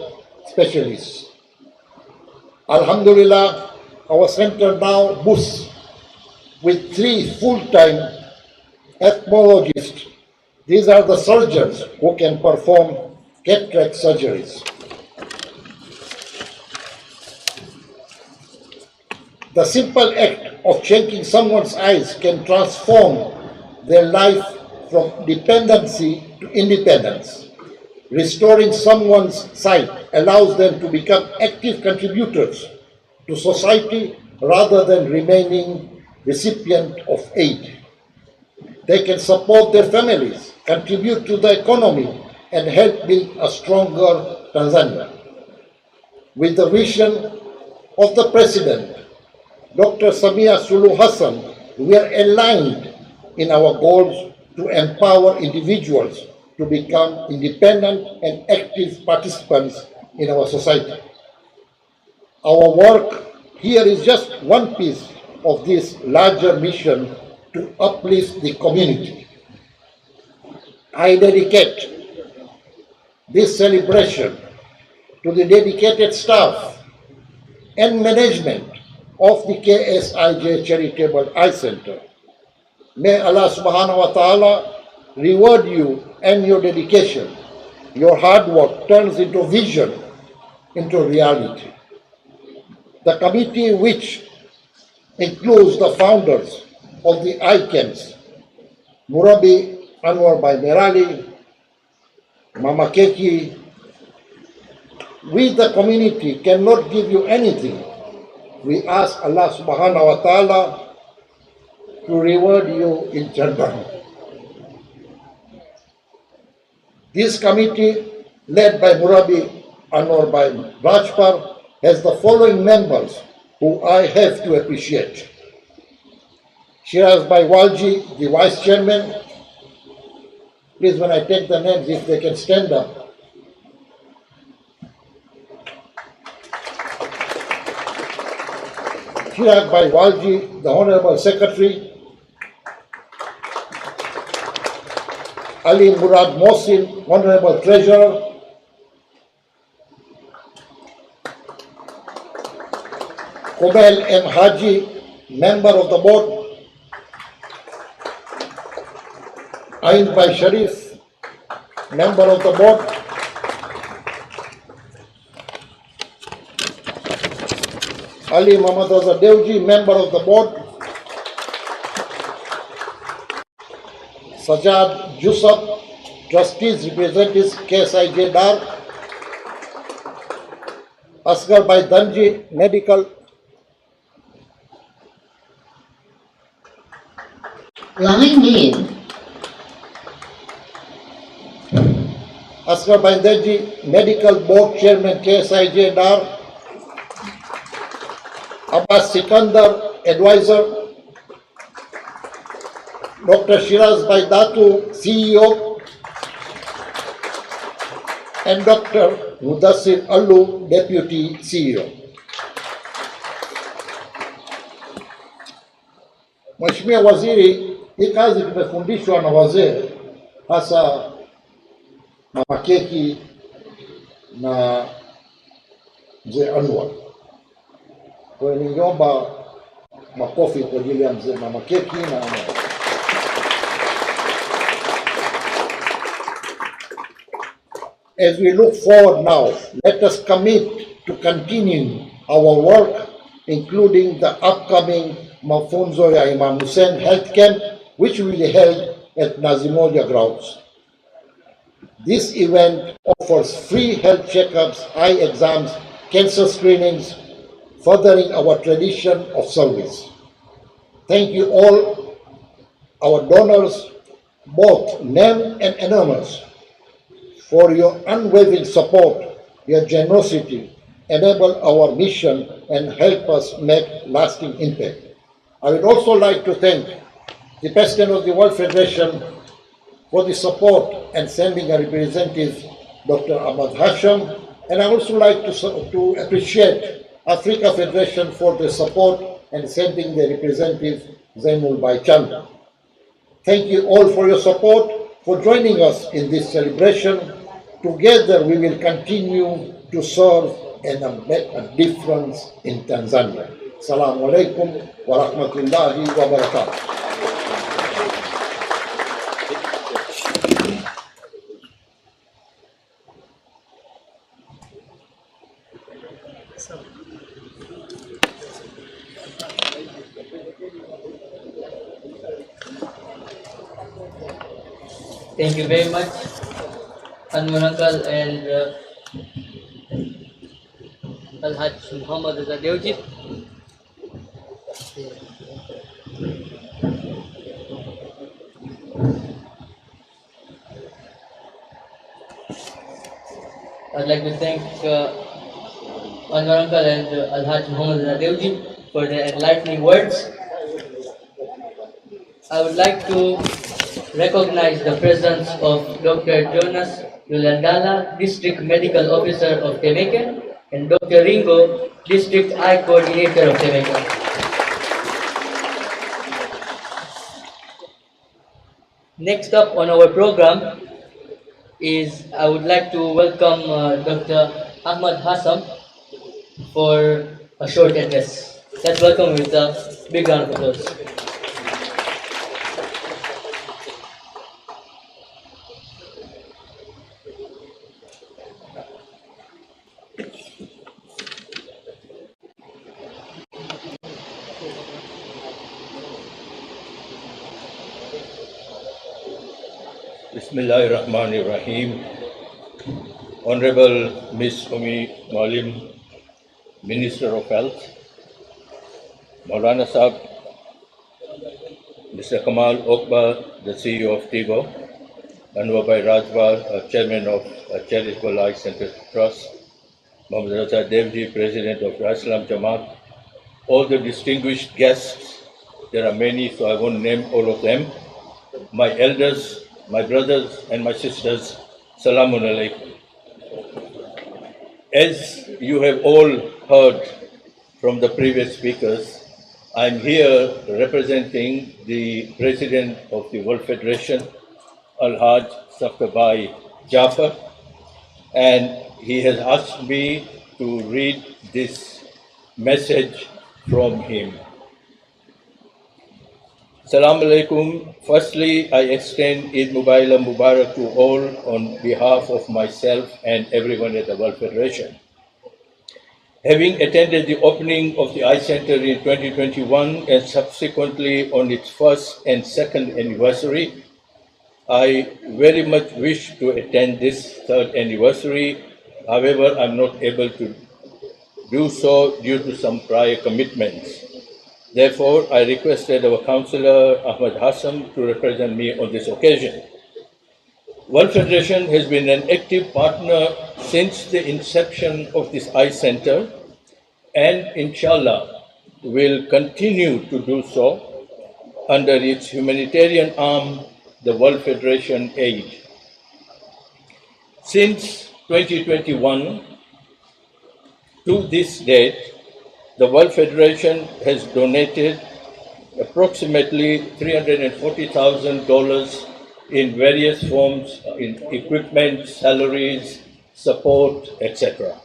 specialists. Alhamdulillah, our center now boasts with 3 full-time ophthalmologists. These are the surgeons who can perform cataract surgeries. The simple act of changing someone's eyes can transform their life from dependency to independence. Restoring someone's sight allows them to become active contributors to society rather than remaining recipient of aid. They can support their families, contribute to the economy, and help build a stronger Tanzania. With the vision of the President, Dr. Samia Suluhu Hassan, we are aligned in our goals to empower individuals to become independent and active participants in our society. Our work here is just one piece of this larger mission to uplift the community. I dedicate this celebration to the dedicated staff and management of the KSI Charitable Eye Centre. May Allah subhanahu wa ta'ala reward you and your dedication. Your hard work turns into vision, into reality. The committee, which includes the founders of the eye camps, Murabi Anwar by Merali, Mama Keki, we the community cannot give you anything. We ask Allah subhanahu wa ta'ala to reward you in Jannah. This committee, led by Murabi Anwar by Rajpar, has the following members who I have to appreciate. Shiraz by Walji, the Vice Chairman. Please, when I take the names, if they can stand up. Shiraz by Walji, the Honorable Secretary. Ali Murad Mohsin, Honorable Treasurer. Kumail M. Haji, Member of the Board. Ain Bhai Sharif, Member of the Board. Ali Muhammad Azhar Devji, Member of the Board. Sajad Yusuf, Trustees, Representatives, KSI Dar. Asghar Bhai Danji, Medical. Line in. Asghar Bhai Danji, Medical Board Chairman, KSI Dar. Abbas Sikandar, Advisor. Dr. Shiraz Bhai Datu, CEO. And Dr. Mudassir Allu, Deputy CEO. Mheshimiwa Waziri, hii kazi tumefundishwa na wazee, hasa Mama Keki na Mzee Anwar. Kwa hiyo ningeomba makofi kwa ajili ya mzee Mama Keki na Anwar. As we look forward now, let us commit to continuing our work, including the upcoming Mafunzo ya Imam Hussein Health Camp, which will be held at Nazimoja grounds. This event offers free health checkups, eye exams, cancer screenings, furthering our tradition of service. Thank you all, our donors, both named and anonymous, for your unwavering support. Your generosity enable our mission and help us make lasting impact. I would also like to thank the President of the World Federation for the support and sending a representative, Dr. Ahmad Hasham, and I also like to appreciate Africa Federation for the support and sending the representative, Zainul Baichan. Thank you all for your support, for joining us in this celebration. Together we will continue to serve and make a difference in Tanzania. Assalamu alaikum wa rahmatullahi wa barakatuh. Thank you very much, Anwar Uncle and Al-Hajj Muhammad Zadewji. I'd like to thank Anwar Uncle and Al-Hajj Muhammad Zadewji for their enlightening words. I would like to recognize the presence of Dr. Jonas Yulandala, District Medical Officer of Temeke, and Dr. Ringo, District Eye Coordinator of Temeke. Next up on our program is I would like to welcome Dr. Ahmad Hassam for a short address. Let's welcome with a big round of applause. Bismillahirrahmanirrahim. Honorable Ms. Umi Malim, Minister of Health, Maulana Sahab, Mr. Kamal Okba, the CEO of TIGO, Anwar Bhai Rajwar, Chairman of Charitable Eye Centre Trust, Mohammad Raza Devji, President of Salaam Jamaat, all the distinguished guests, there are many, so I won't name all of them, my elders, my brothers and my sisters, Salamun alaikum. As you have all heard from the previous speakers, I'm here representing the President of the World Federation, Al-Hajj Saftabai Jafar, and he has asked me to read this message from him. Assalamu alaikum. Firstly, I extend Eid Mubarak to all on behalf of myself and everyone at the World Federation. Having attended the opening of the Eye Centre in 2021 and subsequently on its first and second anniversary, I very much wish to attend this third anniversary. However, I'm not able to do so due to some prior commitments. Therefore, I requested our councillor Ahmad Hassam to represent me on this occasion. World Federation has been an active partner since the inception of this Eye Centre and inshallah will continue to do so under its humanitarian arm, the World Federation Aid. Since 2021 to this date, the World Federation has donated approximately $340,000 in various forms in equipment, salaries, support, etc.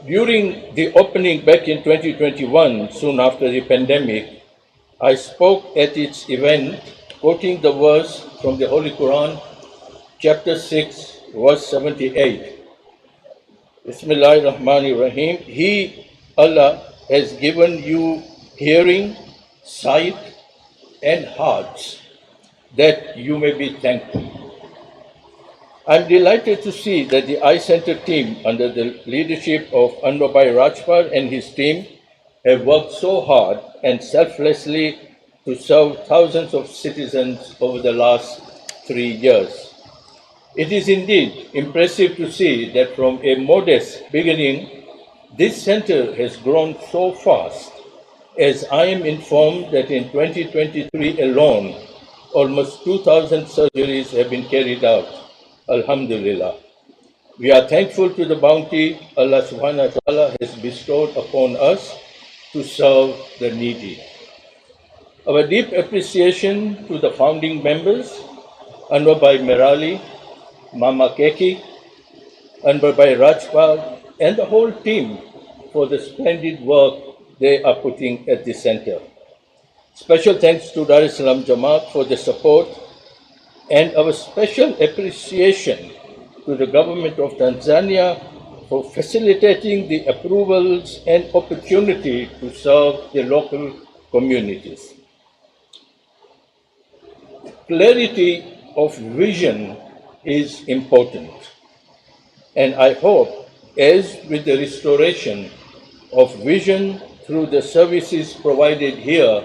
During the opening back in 2021, soon after the pandemic, I spoke at its event quoting the verse from the Holy Quran, chapter 6, verse 78. Bismillahir Rahmanir Rahim. He, Allah, has given you hearing, sight, and hearts that you may be thankful. I'm delighted to see that the Eye Centre team, under the leadership of Anwar Rajpal and his team, have worked so hard and selflessly to serve thousands of citizens over the last 3 years. It is indeed impressive to see that from a modest beginning, this centre has grown so fast, as I am informed that in 2023 alone, almost 2,000 surgeries have been carried out. Alhamdulillah. We are thankful to the bounty Allah subhanahu wa ta'ala has bestowed upon us to serve the needy. Our deep appreciation to the founding members, Anwar Merali, Mama Keki, Anwar Rajpal, and the whole team for the splendid work they are putting at the center. Special thanks to Dar es Salaam Jamaat for the support, and our special appreciation to the government of Tanzania for facilitating the approvals and opportunity to serve the local communities. Clarity of vision is important, and I hope, as with the restoration of vision through the services provided here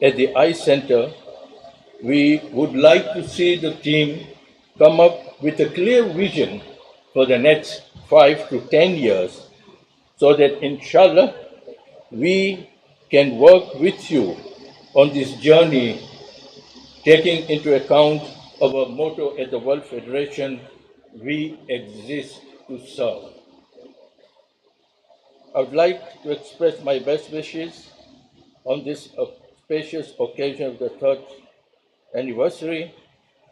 at the Eye Centre, we would like to see the team come up with a clear vision for the next 5 to 10 years, so that inshallah we can work with you on this journey, taking into account our motto at the World Federation, we exist to serve. I would like to express my best wishes on this auspicious occasion of the 3rd anniversary.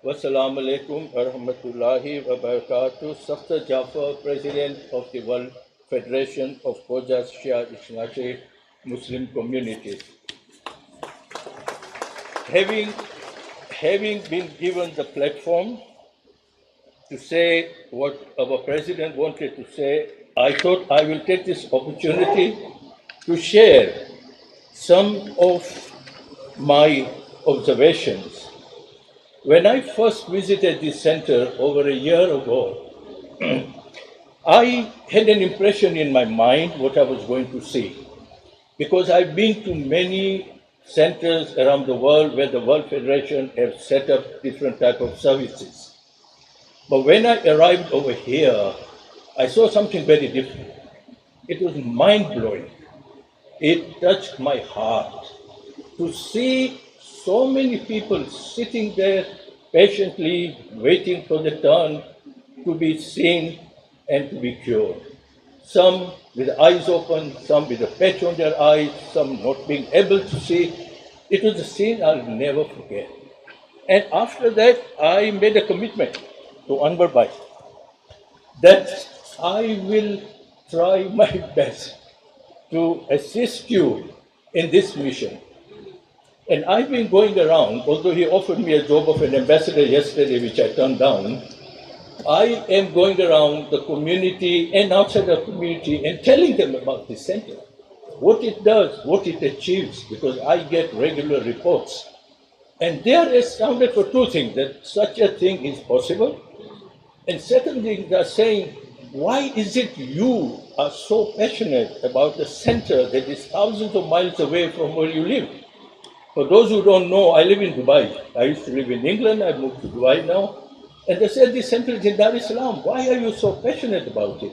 Wassalamu alaikum wa rahmatullahi wa barakatuh. Safta Jafar, President of the World Federation of Khoja Shia Ishnashe Muslim Communities. Having been given the platform to say what our President wanted to say, I thought I will take this opportunity to share some of my observations. When I first visited this center over a year ago, I had an impression in my mind what I was going to see, because I've been to many centers around the world where the World Federation have set up different type of services. But when I arrived over here, I saw something very different. It was mind-blowing. It touched my heart to see so many people sitting there patiently waiting for the turn to be seen and to be cured. Some with eyes open, some with a patch on their eyes, some not being able to see. It was a scene I'll never forget. And after that, I made a commitment to Anwar Bhai that I will try my best to assist you in this mission. And I've been going around, although he offered me a job of an ambassador yesterday, which I turned down, I am going around the community and outside the community and telling them about this center, what it does, what it achieves, because I get regular reports. And they are astounded for two things, that such a thing is possible. And secondly, they are saying, why is it you are so passionate about the center that is thousands of miles away from where you live? For those who don't know, I live in Dubai. I used to live in England, I moved to Dubai now. And they said, this center is in Dar es Salaam. Why are you so passionate about it?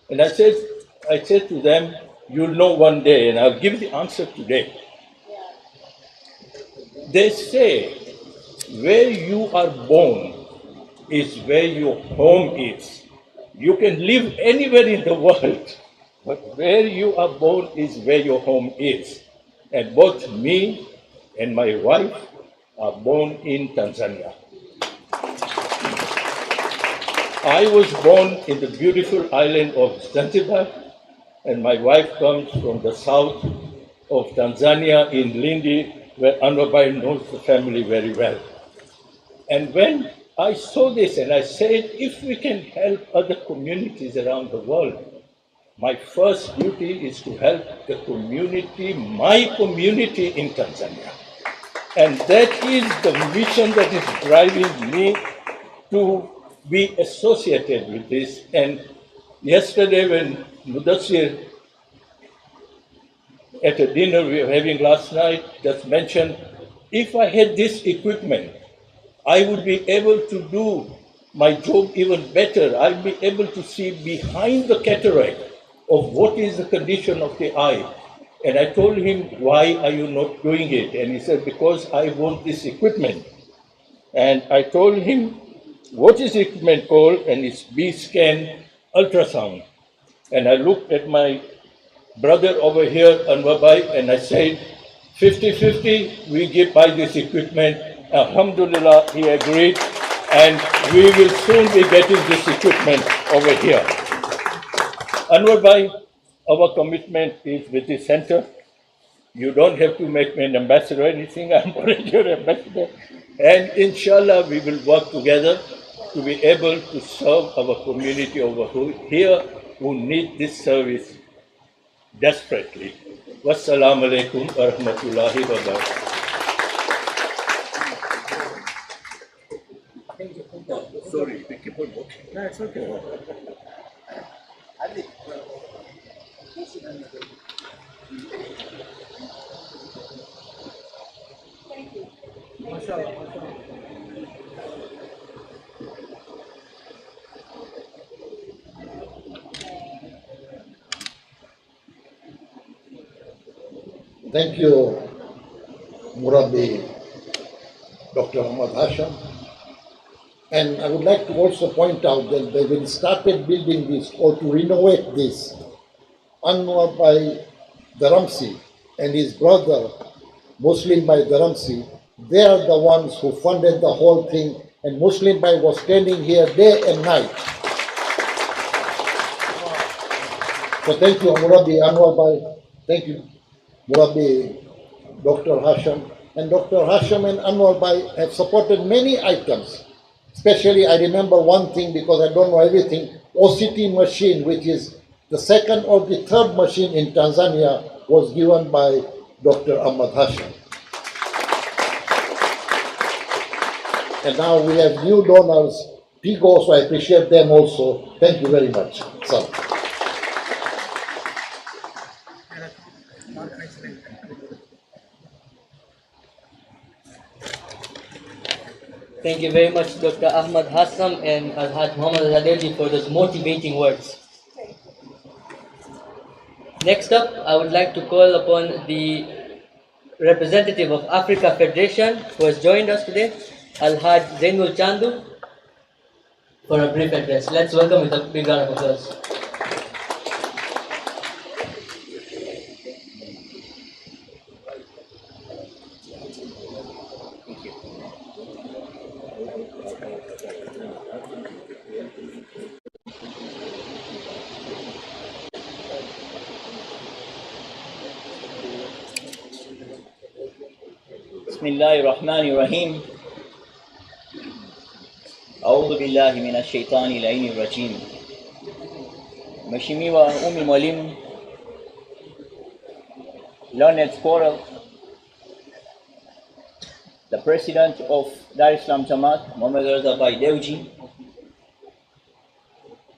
And I said to them, you'll know one day, and I'll give the answer today. They say, where you are born is where your home is. You can live anywhere in the world, but where you are born is where your home is. And both me and my wife are born in Tanzania. I was born in the beautiful island of Zanzibar, and my wife comes from the south of Tanzania in Lindi, where Anwabai knows the family very well. And when I saw this and I said, if we can help other communities around the world, my first duty is to help the community, my community in Tanzania. And that is the mission that is driving me to be associated with this. And yesterday when Mudassir, at a dinner we were having last night, just mentioned, if I had this equipment, I would be able to do my job even better. I'll be able to see behind the cataract of what is the condition of the eye. And I told him, why are you not doing it? And he said, because I want this equipment. And I told him, what is the equipment called? And it's B-scan ultrasound. And I looked at my brother over here, Anwabai, and I said, 50-50, we buy this equipment. Alhamdulillah, he agreed, and we will soon be getting this equipment over here. Anwabai, our commitment is with the center. You don't have to make me an ambassador or anything, I'm already your ambassador. And inshallah, we will work together to be able to serve our community over here who need this service desperately. Wassalamu alaikum wa rahmatullahi wa barakatuh. Sorry, we keep on walking. No, it's okay. Thank you, Murabbi Dr. Ahmad Hasham. And I would like to also point out that when we started building this or to renovate this, Anwar by Dharamsi and his brother, Muslim by Dharamsi, they are the ones who funded the whole thing, and Muslim Bhai was standing here day and night. So thank you, Murabbi Anwar Bhai. Thank you, Murabbi Dr. Hasham. And Dr. Hasham and Anwar Bhai have supported many items. Especially, I remember one thing because I don't know everything. OCT machine, which is the second or the third machine in Tanzania, was given by Dr. Ahmad Hasham. And now we have new donors, Tigo, so I appreciate them also. Thank you very much. Sir. Thank you very much, Dr. Ahmad Hassam and Alhaj Muhammad Zadeli for those motivating words. Next up, I would like to call upon the representative of Africa Federation who has joined us today, Alhaj Zainul Chandu, for a brief address. Let's welcome with a big round of applause. Bismillahirrahmanirrahim. A'udhu billahi minash shaitani laini rajim. Mheshimiwa Umi Mwalimu, learned scholar, the president of Dar es Salaam Jamaat, Muhammad Raza Bhai Dewji,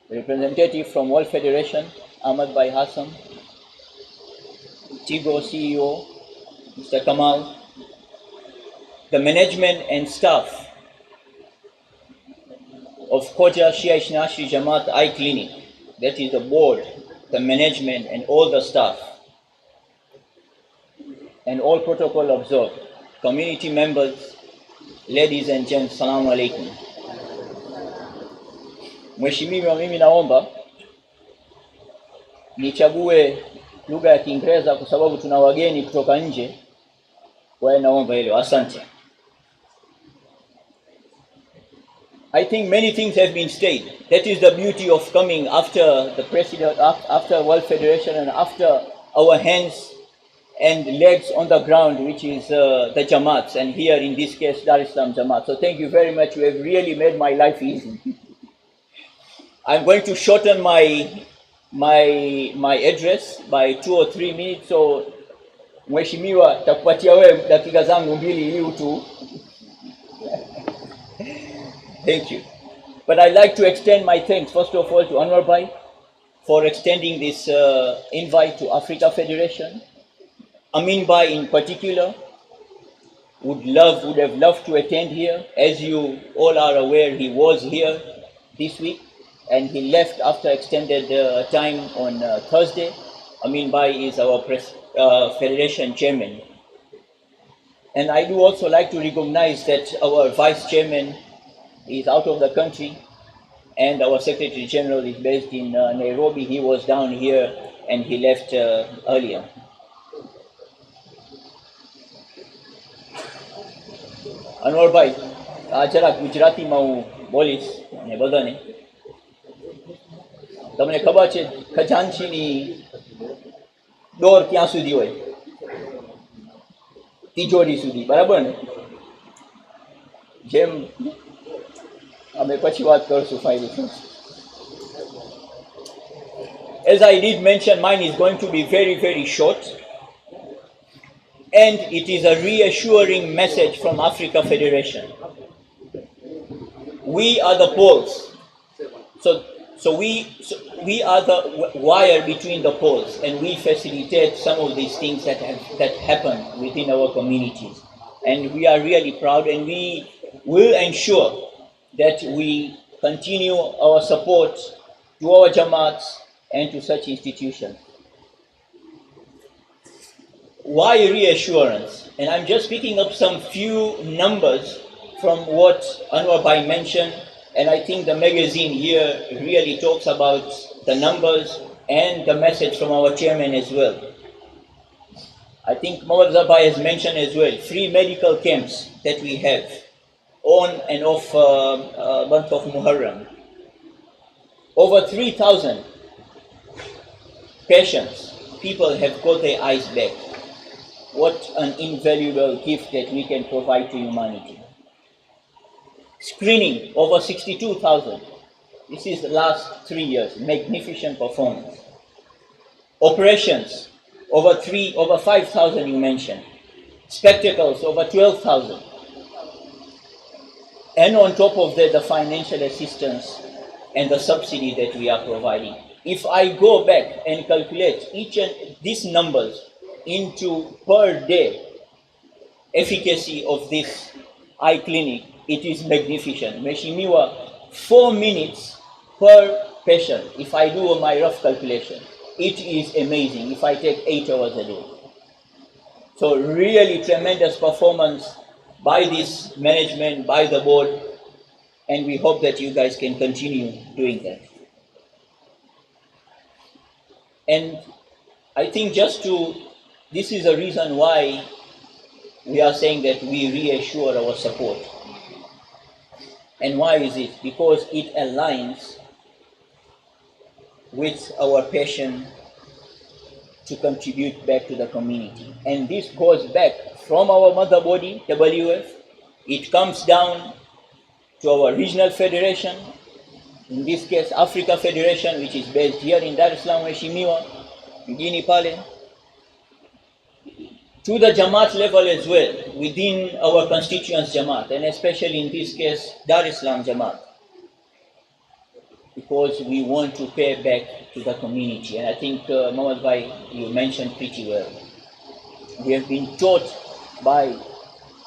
representative from World Federation, Ahmad Bhai Hassam, Tigo CEO, Mr. Kamal, the management and staff of Khoja Shia Ishnashri Jamaat Eye Clinic, that is the board, the management and all the staff, and all protocol observed, community members, ladies and gents, Salaam alaikum. Mheshimiwa, mimi naomba nichague lugha ya Kiingereza kwa sababu tuna wageni kutoka nje. Kwa hiyo naomba hilo. Asante. I think many things have been stated. That is the beauty of coming after the president, after World Federation, and after our hands and legs on the ground, which is the Jamaats, and here in this case, Dar es Salaam Jamaat. So thank you very much. You have really made my life easy. I'm going to shorten my address by 2 or 3 minutes. So Mheshimiwa, takupatia wewe dakika zangu 2 ili utu. Thank you. But I'd like to extend my thanks, first of all, to Anwar Bhai for extending this invite to Africa Federation. Amin Bhai in particular would have loved to attend here. As you all are aware, he was here this week and he left after extended time on Thursday. Amin Bhai is our Federation Chairman. And I do also like to recognize that our Vice Chairman is out of the country and our Secretary General is based in Nairobi. He was down here and he left earlier. Anwar Bhai, jara Gujarati mau bolis ne badane. તમને ખબર છે ખજાનચીની door ક્યાં સુધી હોય? તિજોરી સુધી, બરાબર ને? જેમ અમે પછી વાત કરશું finally. As I did mention, mine is going to be very, very short. And it is a reassuring message from Africa Federation. We are the poles. So we are the wire between the poles, and we facilitate some of these things that happen within our communities. And we are really proud, and we will ensure that we continue our support to our Jamaats and to such institutions. Why reassurance? And I'm just picking up some few numbers from what Anwar Bhai mentioned, and I think the magazine here really talks about the numbers and the message from our chairman as well. I think Mawazza Bhai has mentioned as well, free medical camps that we have on and off month of Muharram. Over 3,000 patients, people have got their eyes back. What an invaluable gift that we can provide to humanity. Screening, over 62,000. This is the last 3 years, magnificent performance. Operations, over 5,000 you mentioned. Spectacles, over 12,000. And on top of that, the financial assistance and the subsidy that we are providing. If I go back and calculate each and these numbers into per day efficacy of this eye clinic, it is magnificent. Mheshimiwa, 4 minutes per patient, if I do my rough calculation, it is amazing if I take 8 hours a day. So really tremendous performance by this management, by the board, and we hope that you guys can continue doing that. And I think this is the reason why we are saying that we reassure our support. And why is it? Because it aligns with our passion to contribute back to the community. And this goes back from our mother body, WF. It comes down to our regional federation, in this case Africa Federation, which is based here in Dar es Salaam, Mheshimiwa, mjini pale, to the Jamaat level as well, within our constituents Jamaat, and especially in this case, Dar es Salaam Jamaat, because we want to pay back to the community. And I think, Mawad Bhai, you mentioned pretty well. We have been taught by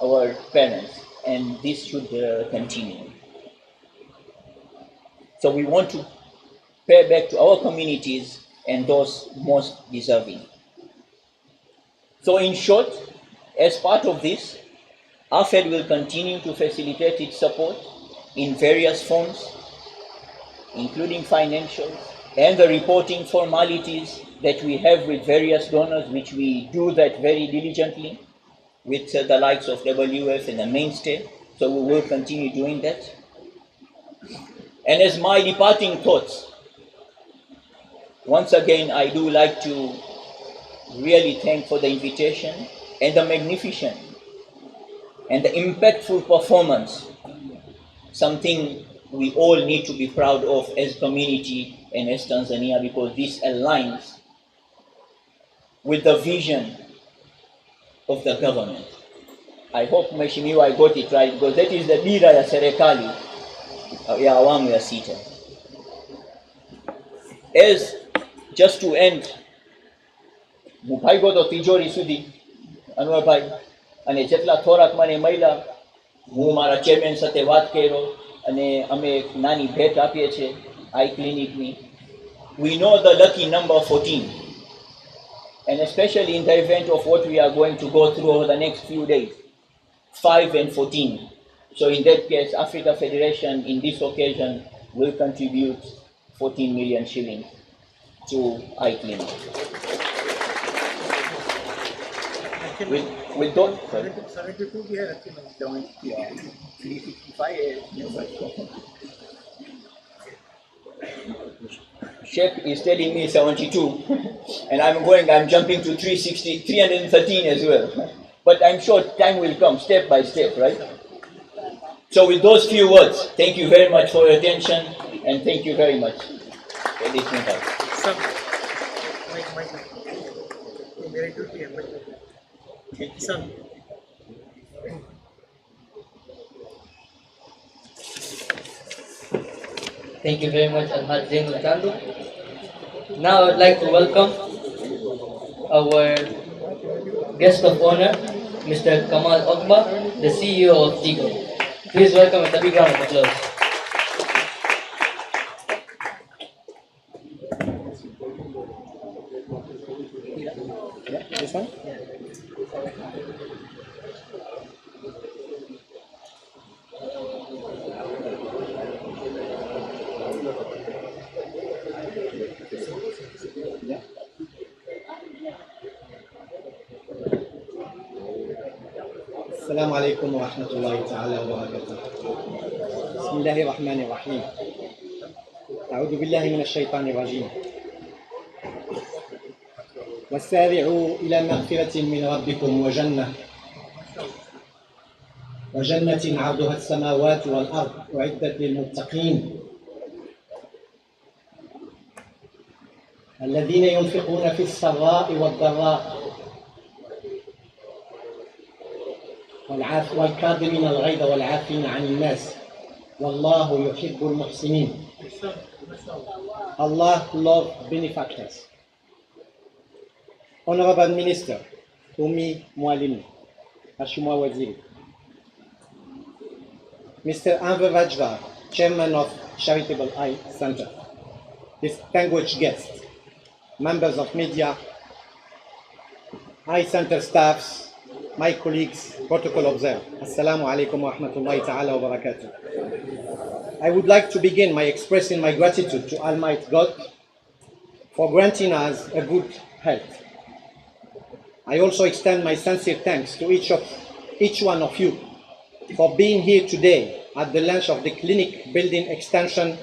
our parents, and this should continue. So we want to pay back to our communities and those most deserving. So in short, as part of this, AFED will continue to facilitate its support in various forms, including financial, and the reporting formalities that we have with various donors, which we do that very diligently with the likes of WF and the mainstay. So we will continue doing that. And as my departing thoughts, once again, I do like to really thank for the invitation and the magnificent and the impactful performance, something we all need to be proud of as community and as Tanzania, because this aligns with the vision of the government. I hope Mheshimiwa I got it right, because that is the dira ya serikali ya awamu ya sita. As just to end, Mupai goto tijori sudi anwar pai ane jetla thorak mane maila હું મારા chairman સાથે વાત કર્યો અને અમે એક નાની ભેટ આપીએ છીએ આઈ ક્લિનિકની. We know the lucky number 14, and especially in the event of what we are going to go through over the next few days, 5 and 14. So in that case, Africa Federation in this occasion will contribute 14 million shillings to eye clinic. With those, 72 भी है रखी मैंने 365. Sheikh is telling me 72, and I'm jumping to 360, 313 as well. But I'm sure time will come, step by step, right? So with those few words, thank you very much for your attention, and thank you very much for listening to us. मेरी duty है सब. Thank you very much, Alhaj Zainul Chandu. Now I would like to welcome our guest of honor, Mr. Kamal Ogba, the CEO of Tigo. Please welcome with a big round of applause. This one? السلام عليكم ورحمة الله تعالى وبركاته. بسم الله الرحمن الرحيم. أعوذ بالله من الشيطان الرجيم. وسارعوا إلى مغفرة من ربكم وجنة عرضها السماوات والأرض أعدت للمتقين الذين ينفقون في السراء والضراء والكاظمين الغيظ والعافين عن الناس والله يحب المحسنين. Allah loves benefactors. Honorable Minister Umi Mwalimu, Hashimwa Waziri, Mr. Anver Vajvar, Chairman of Charitable Eye Centre, distinguished guests, members of media, Eye Centre staffs, my colleagues, protocol observers, Assalamu alaikum wa rahmatullahi ta'ala wa barakatuh. I would like to begin by expressing my gratitude to Almighty God for granting us a good health. I also extend my sincere thanks to each one of you for being here today at the launch of the clinic building extension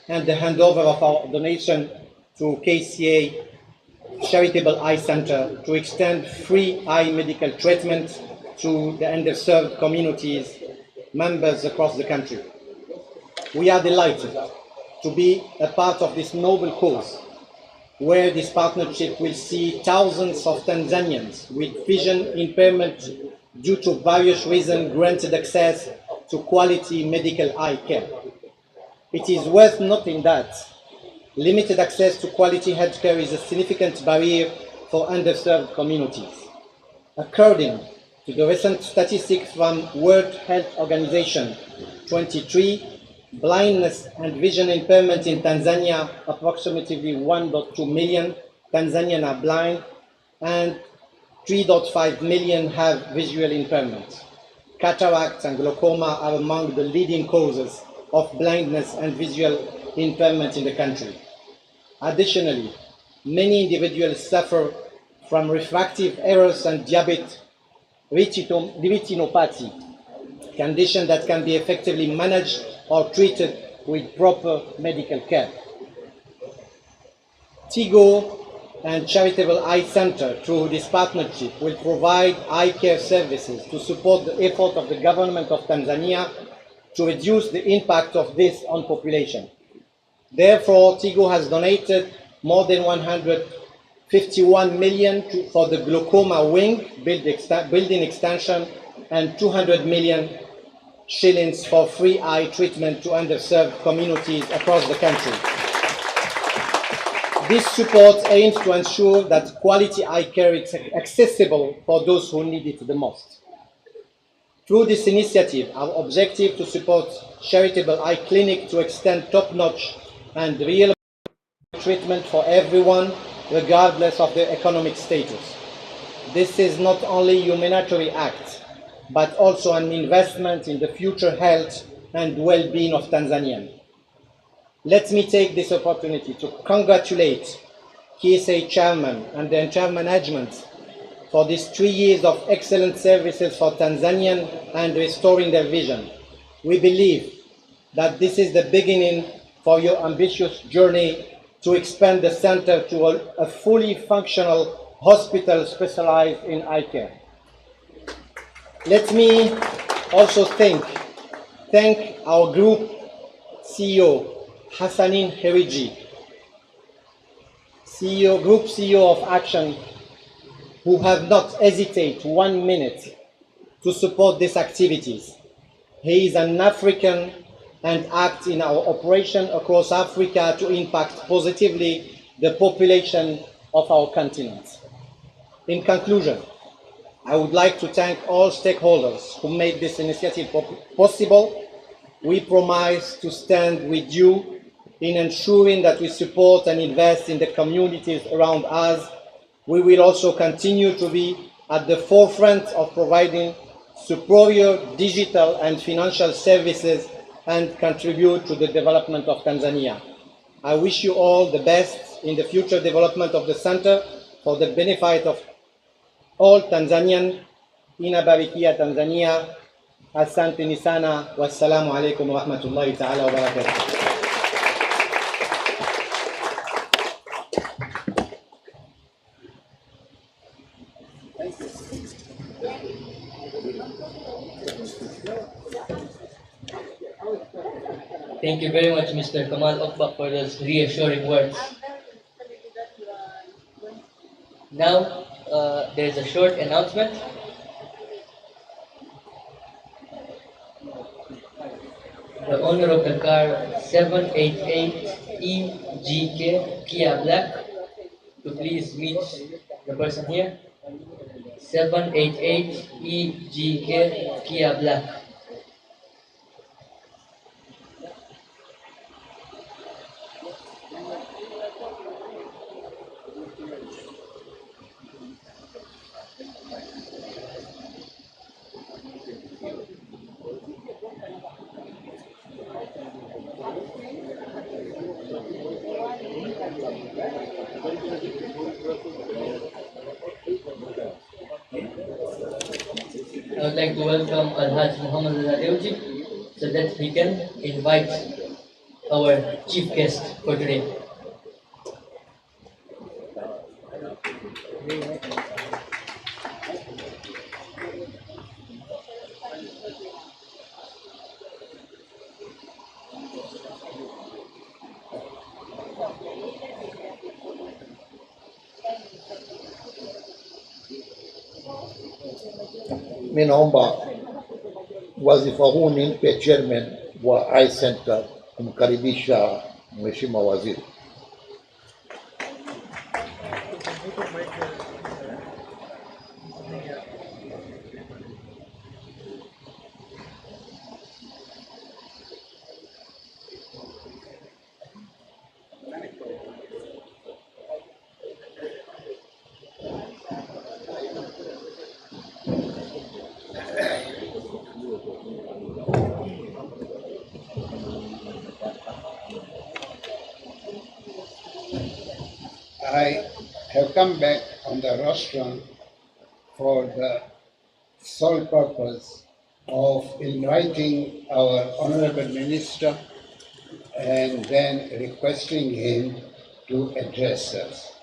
and the handover of our donation to KSI Charitable Eye Centre to extend free eye medical treatment to the underserved communities, members across the country. We are delighted to be a part of this noble cause, where this partnership will see thousands of Tanzanians with vision impairment due to various reasons granted access to quality medical eye care. It is worth noting that limited access to quality healthcare is a significant barrier for underserved communities. According to the recent statistics from World Health Organization 23, blindness and vision impairment in Tanzania, approximately 1.2 million Tanzanians are blind and 3.5 million have visual impairment. Cataracts and glaucoma are among the leading causes of blindness and visual impairment in the country. Additionally, many individuals suffer from refractive errors and diabetes retinopathy, condition that can be effectively managed or treated with proper medical care. TIGO and Charitable Eye Centre, through this partnership, will provide eye care services to support the effort of the government of Tanzania to reduce the impact of this on population. Therefore, TIGO has donated more than 151 million for the glaucoma wing building extension and 200 million shillings for free eye treatment to underserved communities across the country. This support aims to ensure that quality eye care is accessible for those who need it the most. Through this initiative, our objective to support charitable eye clinic to extend top-notch and real treatment for everyone, regardless of their economic status. This is not only a humanitarian act, but also an investment in the future health and well-being of Tanzanians. Let me take this opportunity to congratulate KSI Chairman and the entire management for these 3 years of excellent services for Tanzanians and restoring their vision. We believe that this is the beginning for your ambitious journey to expand the center to a fully functional hospital specialized in eye care. Let me also thank our group CEO, Hassanin Heriji, Group CEO of Action, who have not hesitated 1 minute to support these activities. He is an African and acts in our operation across Africa to impact positively the population of our continent. In conclusion, I would like to thank all stakeholders who made this initiative possible. We promise to stand with you in ensuring that we support and invest in the communities around us. We will also continue to be at the forefront of providing superior digital and financial services and contribute to the development of Tanzania. I wish you all the best in the future development of the center for the benefit of all Tanzanian. Inabarikia Tanzania. Asante ni sana. Wassalamu alaikum wa rahmatullahi ta'ala wa barakatuh. Thank you very much, Mr. Kamal Okbak, for those reassuring words. Now, there's a short announcement. The owner of the car 788EGK Kia Black, to please meet the person here. 788EGK Kia Black. I would like to welcome Al-Hajj Muhammad Al-Adewji so that he can invite our chief guest for today. Mimi naomba wazifa huu nimpe chairman wa Eye Center kumkaribisha Mheshimiwa Waziri. I have come back on the rostrum for the sole purpose of inviting our Honorable Minister and then requesting him to address us.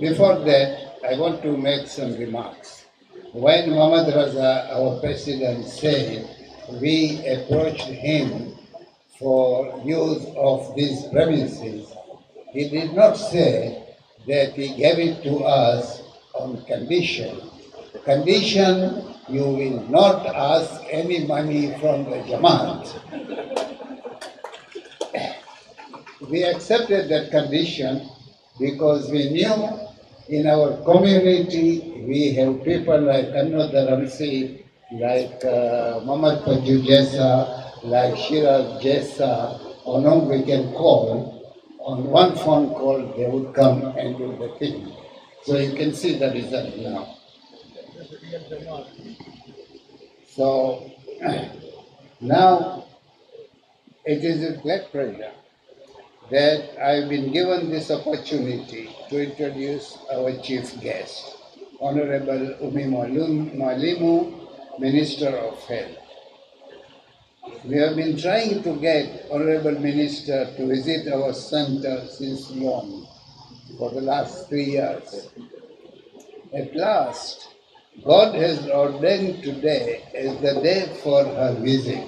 Before that, I want to make some remarks. When Muhammad Raza, our president, said we approached him for use of these premises, he did not say that he gave it to us on condition. Condition, you will not ask any money from the Jamaat. We accepted that condition because we knew in our community we have people like Anwar Ramsi, like Muhammad Panju Jessa, like Shiraz Jessa, on whom we can call. On one phone call, they would come and do the thing. So you can see the result now. So now it is with great pleasure that I've been given this opportunity to introduce our chief guest, Honorable Umi Mwalimu, Minister of Health. We have been trying to get Honorable Minister to visit our center since long, for the last 3 years. At last, God has ordained today as the day for her visit.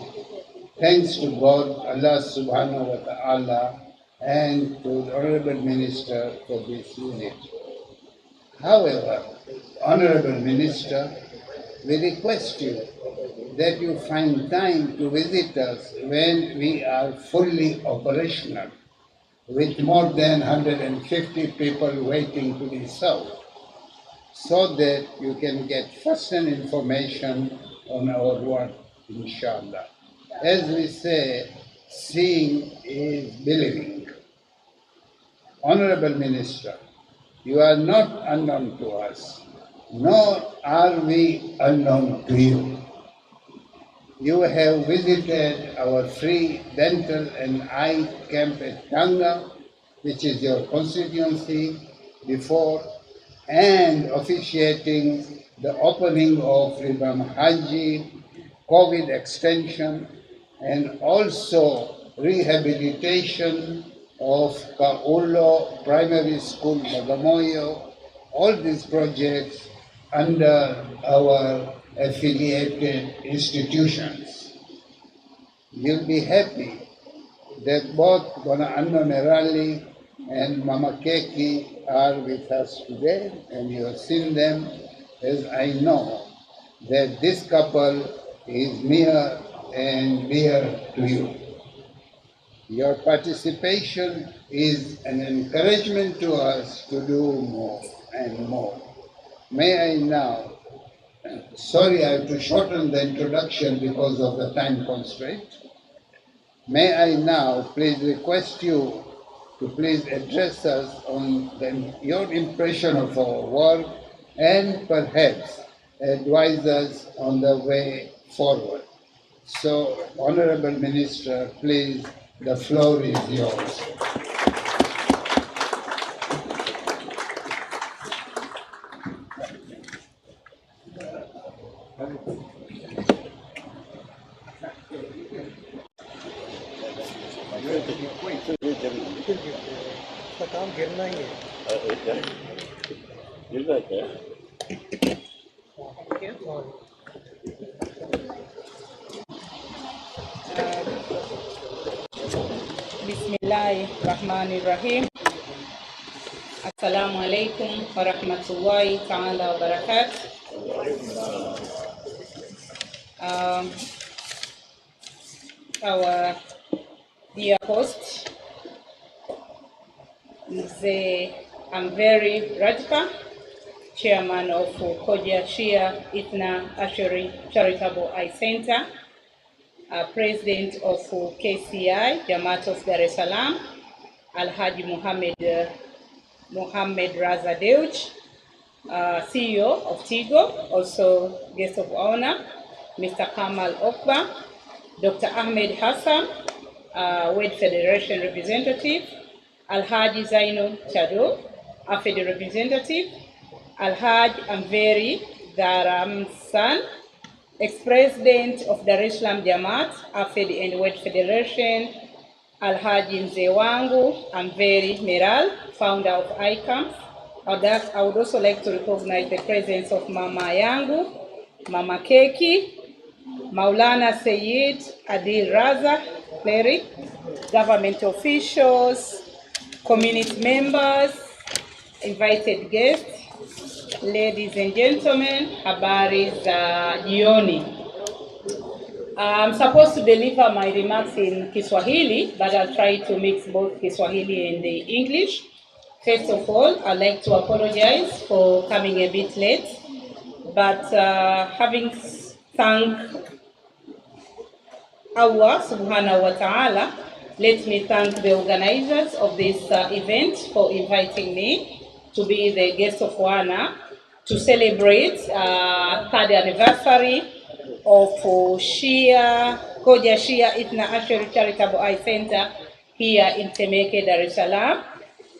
Thanks to God, Allah subhanahu wa ta'ala, and to the Honorable Minister for this visit. However, Honorable Minister, we request you that you find time to visit us when we are fully operational, with more than 150 people waiting to be served, so that you can get first-hand information on our work, inshallah. As we say, seeing is believing. Honorable Minister, you are not unknown to us, nor are we unknown to you. You have visited our free dental and eye camp at Tanga, which is your constituency, before, and officiating the opening of DhulHijjah, COVID extension, and also rehabilitation of Kaulo Primary School, Bagamoyo, all these projects under our affiliated institutions. You'll be happy that both Bwana Anno Merali and Mama Keki are with us today, and you have seen them, as I know that this couple is near and dear to you. Your participation is an encouragement to us to do more and more. May I now, sorry I have to shorten the introduction because of the time constraint. May I now please request you to please address us on your impression of our work and perhaps advise us on the way forward. So, Honorable Minister, please, the floor is yours. Bismillahirrahmanirrahim. Assalamu alaikum wa rahmatullahi ta'ala wa barakatuh. Our dear host, I'm very radical, chairman of KSI Charitable Eye Centre, president of KSI Jamaat of Dar es Salaam, Alhaji Muhammad Raza Deuch, CEO of Tigo, also guest of honor, Mr. Kamal Okba, Dr. Ahmed Hassan, World Federation representative, Alhaji Zaino Chado, AFED representative, Al-Hajj Amveri Dharamsan, ex-president of Dar es Salaam Jamaat, AFED and World Federation, Al-Hajj Mzee Wangu Amveri Meral, founder of ICAM. I would also like to recognize the presence of Mama Yangu, Mama Keki, Maulana Sayyid Adil Raza, cleric, government officials, community members, invited guests, ladies and gentlemen, habari za jioni. I'm supposed to deliver my remarks in Kiswahili, but I'll try to mix both Kiswahili and the English. First of all, I'd like to apologize for coming a bit late, but having thanked Allah subhanahu wa ta'ala, let me thank the organizers of this event for inviting me to be the guest of honor to celebrate third anniversary of KSI Charitable Eye Centre here in Temeke, Dar es Salaam.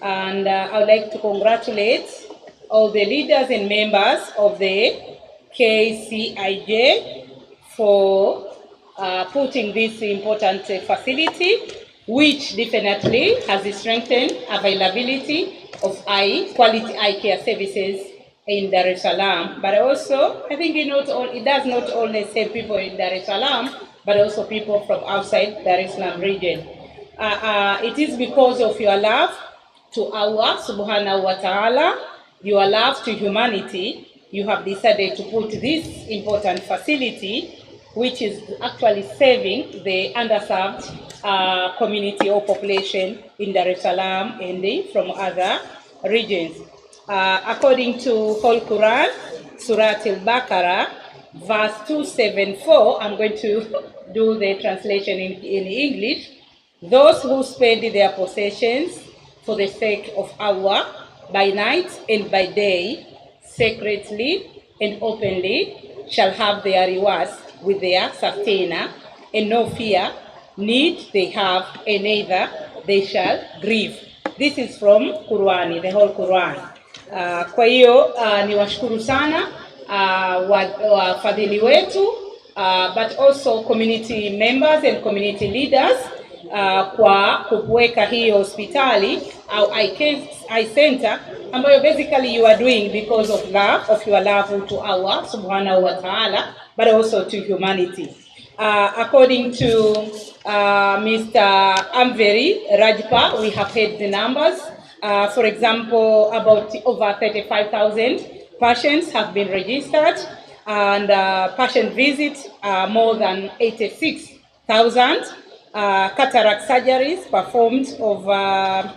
And I would like to congratulate all the leaders and members of the KSI for putting this important facility, which definitely has strengthened availability of quality eye care services in Dar es Salaam. But also, I think it does not only serve people in Dar es Salaam, but also people from outside Dar es Salaam region. It is because of your love to Allah subhanahu wa ta'ala, your love to humanity, you have decided to put this important facility, which is actually serving the underserved community or population in Dar es Salaam and from other regions. According to Holy Quran, Surah Al-Baqarah, verse 274, I'm going to do the translation in English. Those who spend their possessions for the sake of Allah by night and by day, secretly and openly, shall have their rewards with their sustainer, and no fear need they have, and neither they shall grieve. This is from Qurani, the whole Quran. Kwa hiyo niwashukuru sana wafadhili wetu, but also community members and community leaders kwa kuweka hii hospitali au eye center ambayo basically you are doing because of your love to Allah subhanahu wa ta'ala, but also to humanity. According to Mr. Amveri Rajpa, we have heard the numbers. For example, about over 35,000 patients have been registered, and patient visits more than 86,000. Cataract surgeries performed over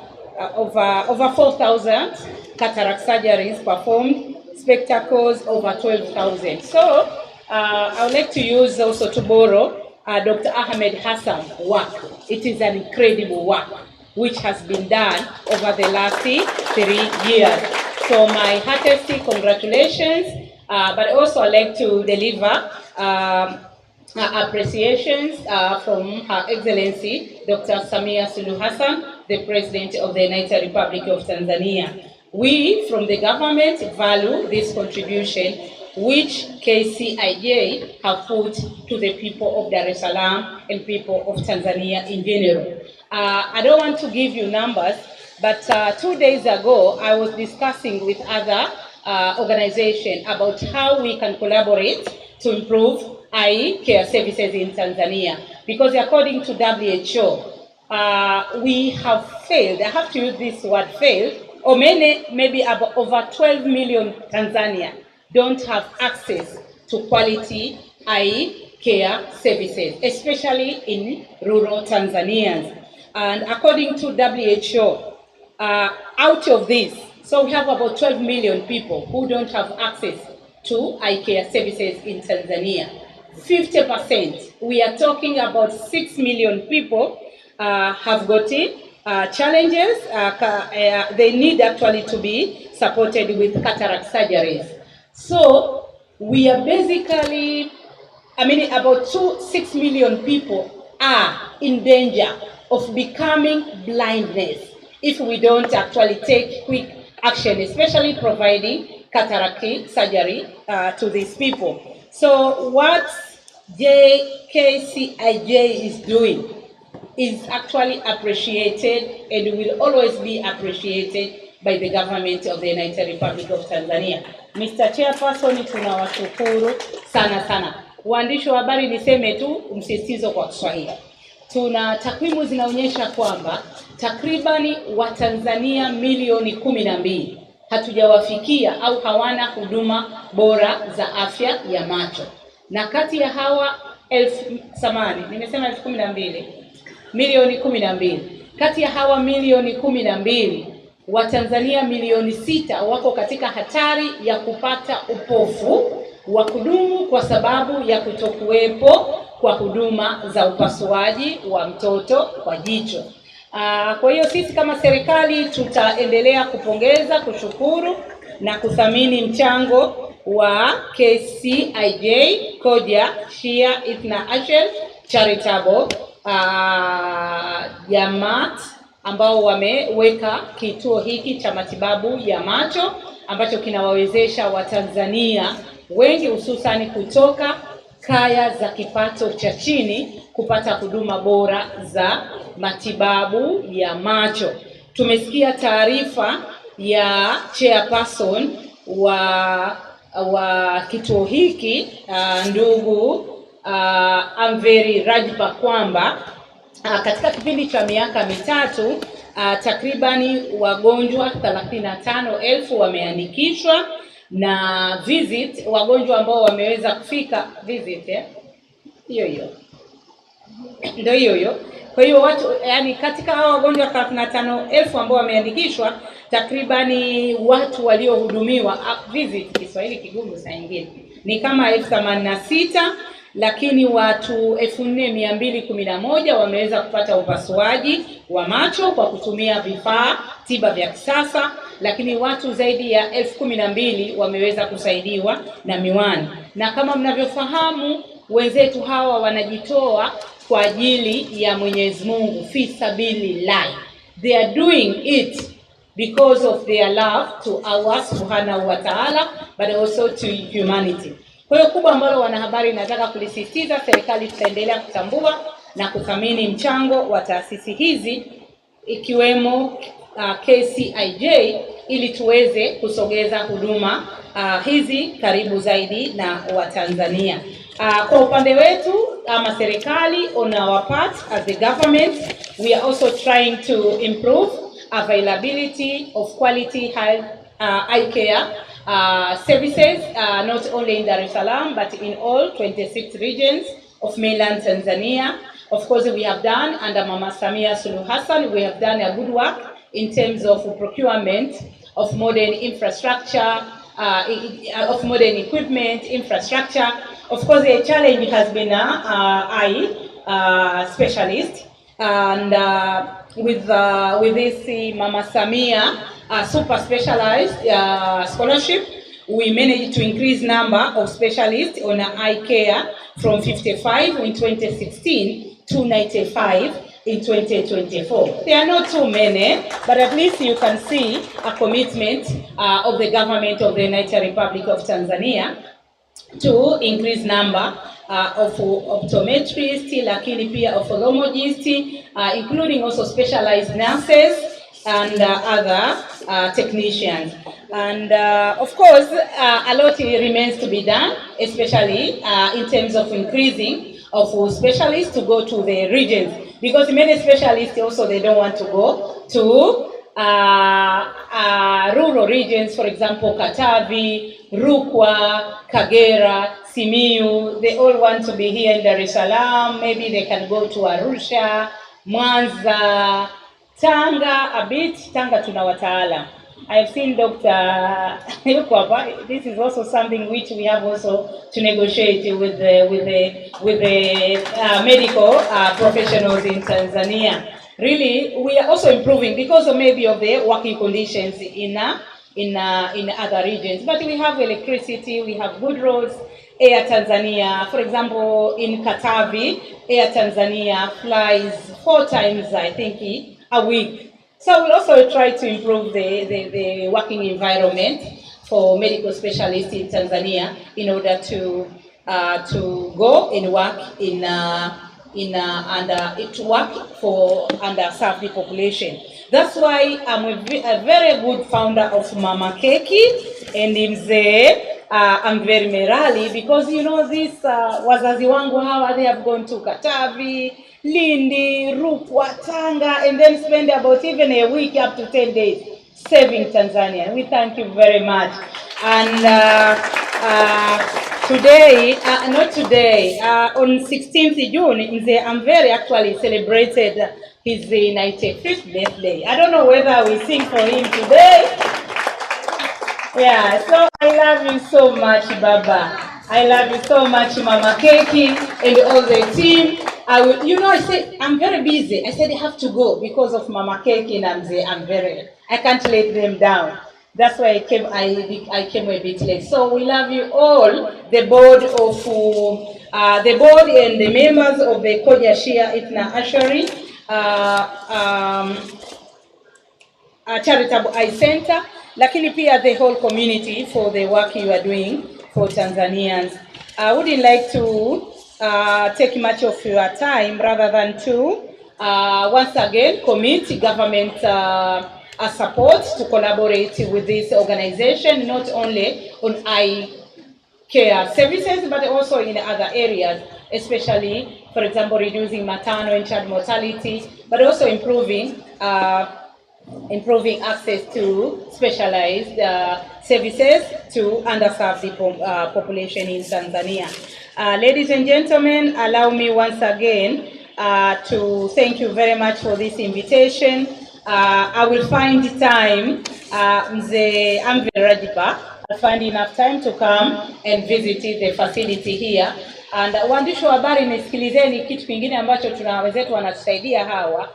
4,000. Cataract surgeries performed, spectacles over 12,000. So I would like to use also to borrow Dr. Ahmed Hassan's work. It is an incredible work which has been done over the last 3 years. So my heartiest congratulations, but also I'd like to deliver appreciations from Her Excellency Dr. Samia Suluhu Hassan, the President of the United Republic of Tanzania. We from the government value this contribution which KSI have put to the people of Dar es Salaam and people of Tanzania in general. I don't want to give you numbers, but 2 days ago I was discussing with other organizations about how we can collaborate to improve eye care services in Tanzania. Because according to WHO, we have failed, I have to use this word failed, or maybe about over 12 million Tanzania don't have access to quality eye care services, especially in rural Tanzanians. And according to WHO, out of this, so we have about 12 million people who don't have access to eye care services in Tanzania. 50%, we are talking about 6 million people have gotten challenges. They need actually to be supported with cataract surgeries. So we are basically, about 6 million people are in danger of becoming blindness if we don't actually take quick action, especially providing cataract surgery to these people. So what KSIJ is doing is actually appreciated and will always be appreciated by the government of the United Republic of Tanzania. Mr. Chairperson, tunawashukuru sana sana. Waandishi wa habari, niseme tu msisitizo kwa Kiswahili. Tuna takwimu zinaonyesha kwamba takribani Watanzania milioni 12 hatujawafikia au hawana huduma bora za afya ya macho. Na kati ya hawa nimesema 12 milioni 12. Kati ya hawa milioni 12, Watanzania milioni 6 wako katika hatari ya kupata upofu wa kudumu kwa sababu ya kutokuwepo kwa huduma za upasuaji wa mtoto kwa jicho. Kwa hiyo sisi kama serikali tutaendelea kupongeza, kushukuru na kuthamini mchango wa KSIJ KSI Charitable Jamaat ambao wameweka kituo hiki cha matibabu ya macho ambacho kinawawezesha Watanzania wengi hususani kutoka kaya za kipato cha chini kupata huduma bora za matibabu ya macho. Tumesikia taarifa ya chairperson wa kituo hiki ndugu Amveri Rajba kwamba katika kipindi cha miaka mitatu takribani wagonjwa 35,000 wameandikishwa na wagonjwa ambao wameweza kufika hiyo. Kwa hiyo watu, yani katika hao wagonjwa 35,000 ambao wameandikishwa, takribani watu waliohudumiwa Kiswahili kigumu saa nyingine ni kama 86,000, lakini watu 4,211 wameweza kupata upasuaji wa macho kwa kutumia vifaa tiba vya kisasa, lakini watu zaidi ya 12,000 wameweza kusaidiwa na miwani. Na kama mnavyofahamu, wenzetu hawa wanajitoa kwa ajili ya Mwenyezi Mungu, fi sabilillah. They are doing it because of their love to Allah subhanahu wa ta'ala, but also to humanity. Kwa hiyo kubwa ambalo wanahabari nataka kulisisitiza, serikali tutaendelea kutambua na kuthamini mchango wa taasisi hizi ikiwemo KSIJ ili tuweze kusogeza huduma hizi karibu zaidi na Watanzania. Kwa upande wetu ama serikali, on our part as the government, we are also trying to improve availability of quality eye care services, not only in Dar es Salaam but in all 26 regions of mainland Tanzania. Of course, we have done under Mama Samia Suluhu Hassan, we have done a good work in terms of procurement of modern infrastructure, of modern equipment, infrastructure. Of course, the challenge has been eye specialist, and with this Mama Samia super specialized scholarship, we managed to increase number of specialists on eye care from 55 in 2016 to 95 in 2024. There are not too many, but at least you can see a commitment of the government of the United Republic of Tanzania to increase number of optometrists, lakini pia ophthalmologists, including also specialized nurses and other technicians. And of course, a lot remains to be done, especially in terms of increasing of specialists to go to the regions, because many specialists also, they don't want to go to rural regions, for example, Katavi, Rukwa, Kagera, Simiyu. They all want to be here in Dar es Salaam. Maybe they can go to Arusha, Mwanza, Tanga, a bit. Tanga tuna wataalam. I've seen Dr. This is also something which we have also to negotiate with the medical professionals in Tanzania. Really, we are also improving because of maybe of the working conditions in other regions. But we have electricity, we have good roads. Air Tanzania, for example, in Katavi, Air Tanzania flies 4 times, I think, a week So we also try to improve the working environment for medical specialists in Tanzania in order to go and work to work for underserved population. That's why I'm a very good founder of Mama Keki and Mzee I'm very merali, because you know this wazazi wangu hawa, they have gone to Katavi, Lindi, Rukwa, Tanga, and then spend about even a week up to 10 days saving Tanzania. We thank you very much. And today, not today, on 16th June, I'm very actually celebrated his 95th birthday. I don't know whether we sing for him today. Yeah, so I love you so much, Baba. I love you so much, Mama Keki, and all the team. I said, I'm very busy. I said, I have to go because of Mama Keki, and I can't let them down. That's why I came a bit late. So we love you all, the board and the members of the KSI Charitable Eye Centre, lakini pia the whole community for the work you are doing for Tanzanians. I wouldn't like to take much of your time, rather than to once again commit government support to collaborate with this organization, not only on eye care services, but also in other areas, especially, for example, reducing maternal and child mortality, but also improving access to specialized services to underserved population in Tanzania. Ladies and gentlemen, allow me once again to thank you very much for this invitation. I will find time, Mzee Amvil Rajipa, I'll find enough time to come and visit the facility here. And waandishi wa habari, nisikilizeni kitu kingine ambacho wenzetu wanatusaidia hawa,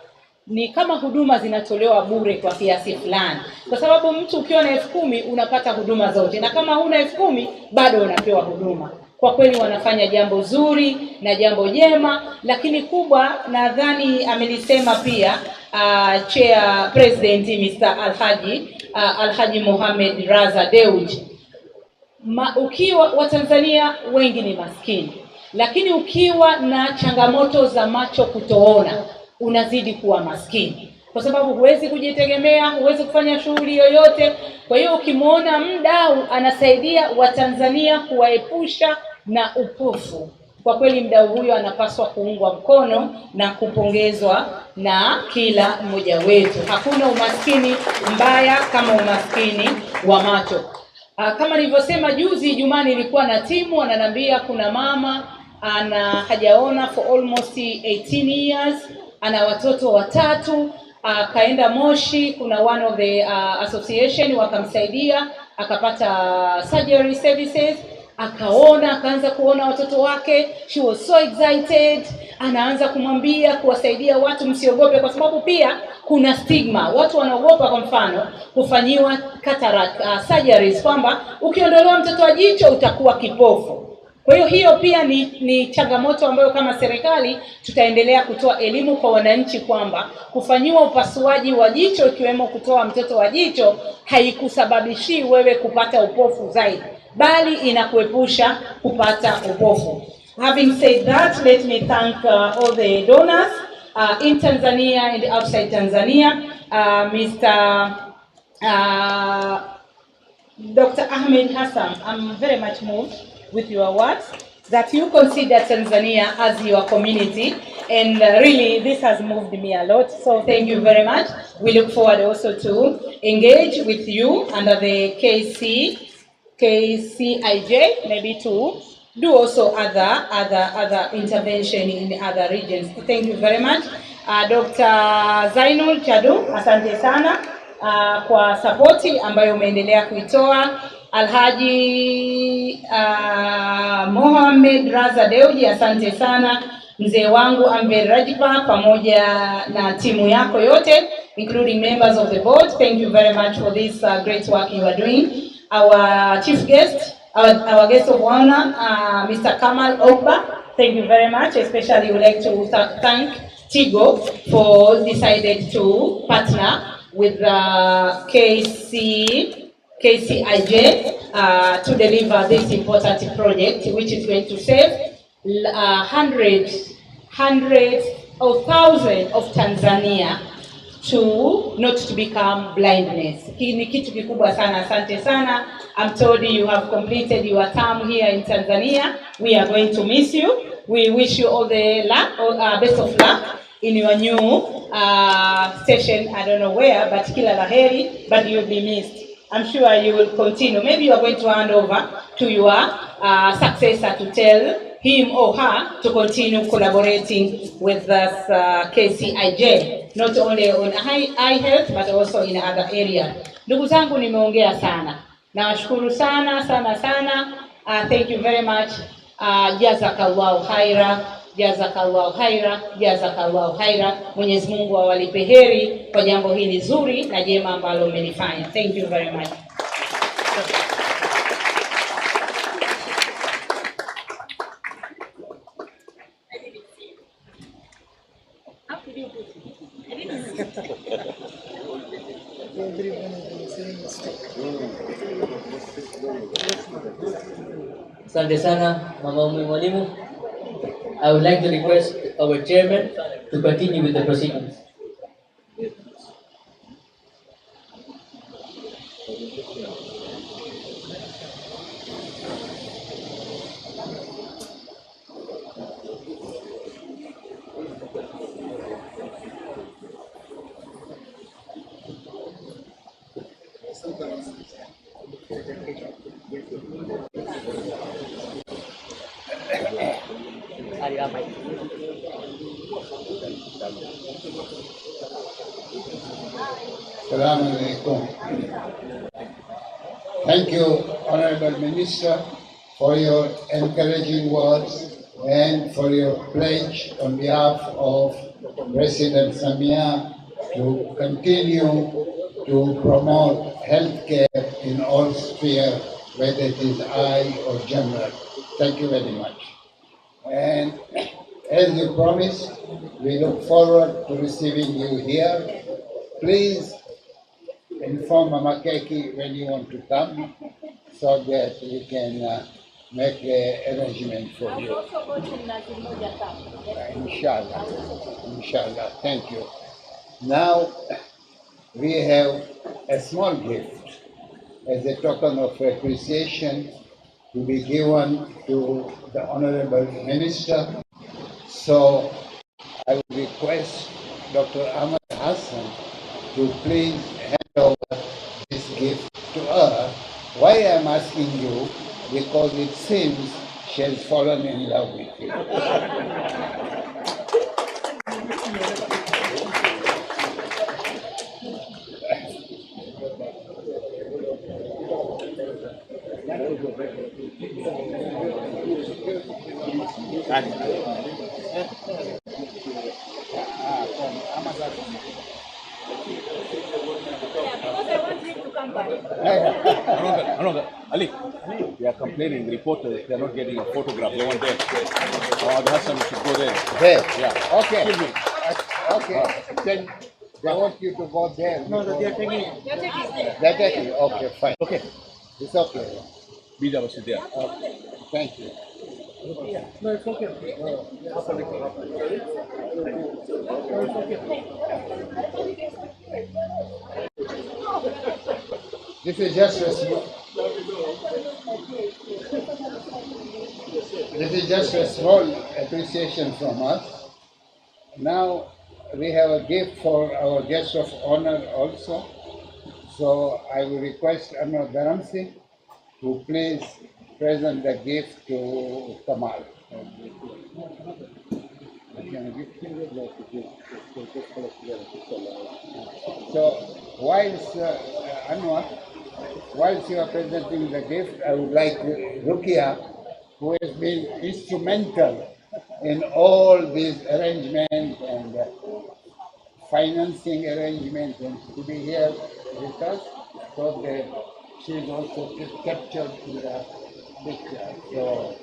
ni kama huduma zinatolewa bure kwa kiasi fulani, kwa sababu mtu ukiwa na 10,000 unapata huduma zote, na kama huna 10,000 bado unapewa huduma. Kwa kweli wanafanya jambo zuri na jambo jema, lakini kubwa nadhani amelisema pia Chair President Mr. Alhaji Mohamed Raza Dewji. Ukiwa Watanzania wengi ni maskini, lakini ukiwa na changamoto za macho kutoona unazidi kuwa maskini, kwa sababu huwezi kujitegemea, huwezi kufanya shughuli yoyote. Kwa hiyo ukimwona mdau anasaidia Watanzania kuwaepusha na upofu, kwa kweli mdau huyo anapaswa kuungwa mkono na kupongezwa na kila mmoja wetu. Hakuna umaskini mbaya kama umaskini wa macho. Kama nilivyosema juzi Ijumaa, nilikuwa na timu wananiambia kuna mama hajaona for almost 18 years, ana watoto 3, kaenda Moshi, kuna one of the association wakamsaidia, akapata surgery services, akaona, akaanza kuona watoto wake. She was so excited. Anaanza kumwambia, kuwasaidia watu, msiogope, kwa sababu pia kuna stigma. Watu wanaogopa, kwa mfano, kufanyiwa cataract surgeries, kwamba ukiondolewa mtoto wa jicho utakuwa kipofu. Kwa hiyo pia ni changamoto ambayo kama serikali tutaendelea kutoa elimu kwa wananchi kwamba kufanyiwa upasuaji wa jicho, ikiwemo kutoa mtoto wa jicho, haikusababishi wewe kupata upofu zaidi, bali inakuepusha kupata upofu. Having said that, let me thank all the donors in Tanzania and outside Tanzania. Mr. Dr. Ahmed Hassan, I'm very much moved with your words that you consider Tanzania as your community, and really this has moved me a lot, so thank you very much. We look forward also to engage with you under the KSIJ, maybe to do also other intervention in other regions. Thank you very much. Dr. Zainul Chadu, asante sana kwa sapoti ambayo umeendelea kuitoa. Alhaji Mohamed Raza Dewji, asante sana. Mzee wangu Amvil Rajipa pamoja na timu yako yote, including members of the board, thank you very much for this great work you are doing. Our chief guest, our guest of honor, Mr. Kamal Ogba, thank you very much. Especially would like to thank Tigo for decided to partner with KCIJ to deliver this important project, which is going to save hundreds of thousands of Tanzania to not to become blindness. Hii ni kitu kikubwa sana. Asante sana. I'm told you have completed your term here in Tanzania. We are going to miss you. We wish you all the luck, best of luck in your new station. I don't know where, but kila laheri, but you'll be missed. I'm sure you will continue. Maybe you are going to hand over to your successor to tell him or her to continue collaborating with us KCIJ, not only on eye health but also in other areas. Ndugu zangu, nimeongea sana. Nawashukuru sana sana sana. Thank you very much. Jazakallahu khaira, jazakallahu khaira, jazakallahu khaira. Mwenyezi Mungu awalipe heri kwa jambo hili zuri na jema ambalo mmelifanya. Thank you very much. Asante sana, Mama Mwalimu. I would like to request our chairman to continue with the proceedings. Salaam alaikum. Thank you, Honorable Minister, for your encouraging words and for your pledge on behalf of President Samia to continue to promote healthcare in all spheres, whether it is eye or general. Thank you very much. And as you promised, we look forward to receiving you here. Please inform Mama Keki when you want to come so that we can make the arrangement for you. Inshallah. Inshallah. Thank you. Now we have a small gift as a token of appreciation to be given to the Honorable Minister. So I would request Dr. Ahmad Hassan to please hand over this gift to her. Why I'm asking you? Because it seems she has fallen in love with you. Ali, they are complaining, the reporters, they are not getting a photograph. They want them. Hassan should go there. There? Yeah. Okay. Okay. Then they want you to go there. No, they are taking it. They're taking it. Okay, fine. Okay. It's okay. Bija was there. Okay. Thank you. No, it's okay. This is just a small. This is just a small appreciation from us. Now we have a gift for our guest of honor also. So I will request Anwar Dharamsi to please present the gift to Kamal. So whilst Anwar, whilst you are presenting the gift, I would like Rukia, who has been instrumental in all these arrangements and financing arrangements, and to be here with us, so that she is also captured in the picture. So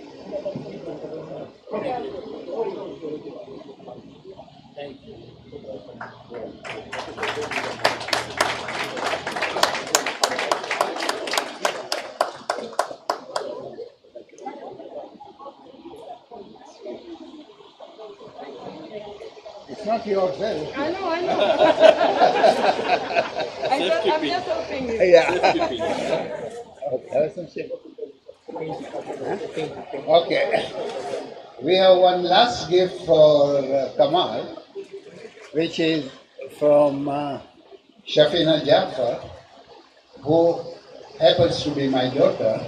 It's not yourself. I know. I'm just hoping. Okay. We have one last gift for Kamal, which is from Shafina Jaffa, who happens to be my daughter.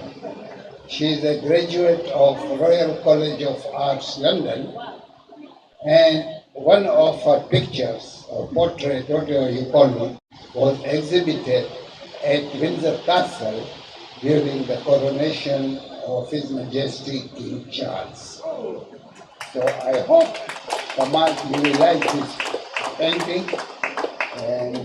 She is a graduate of Royal College of Arts, London, and one of her pictures, or portrait, whatever you call it, was exhibited at Windsor Castle during the coronation of His Majesty King Charles. So I hope, Kamal, you will like this painting, and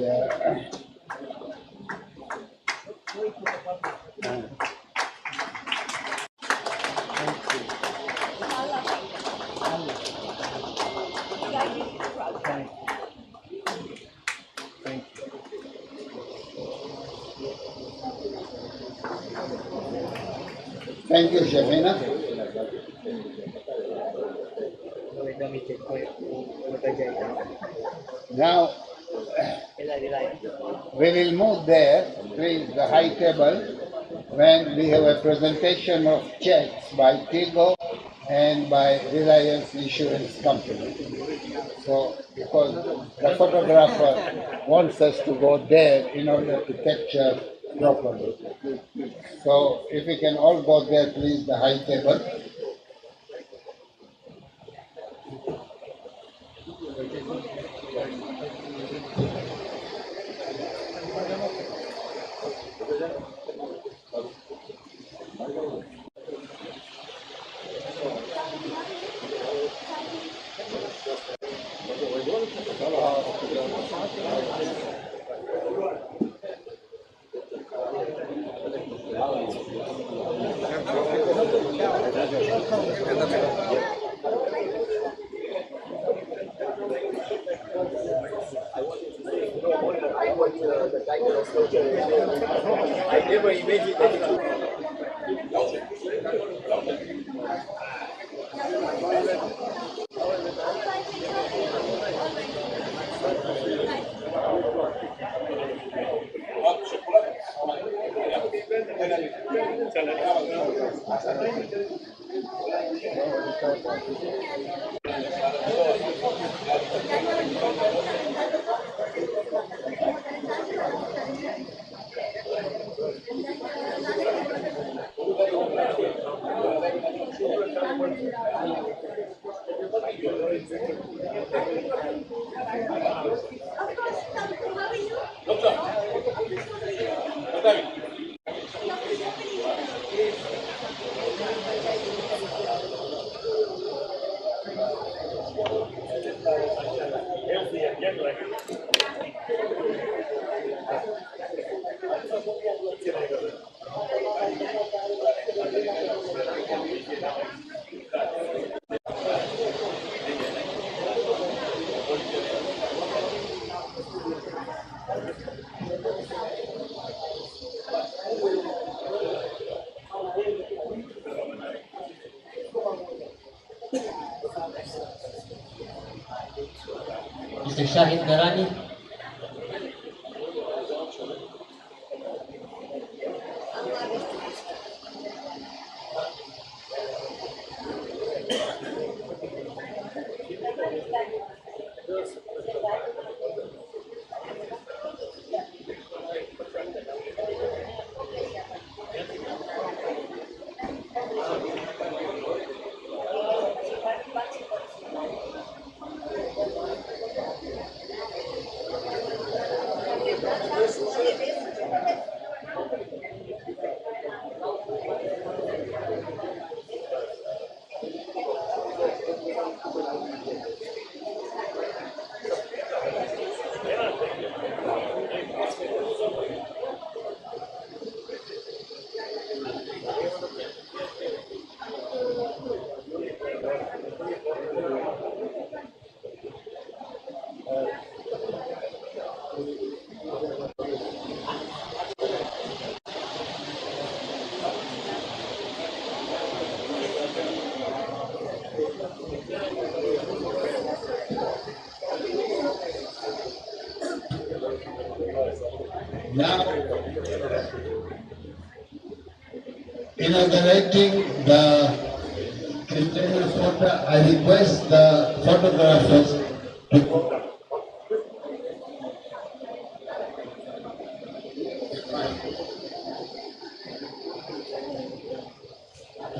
thank you, Shafina. Now, we will move there, please, the high table, when we have a presentation of checks by Tigo and by Reliance Insurance Company. So, because the photographer wants us to go there in order to capture properly. So, if we can all go there, please, the high table. I never imagined that. Mr. Shahid Garani. Now, inaugurating the internal photo, I request the photographers to go.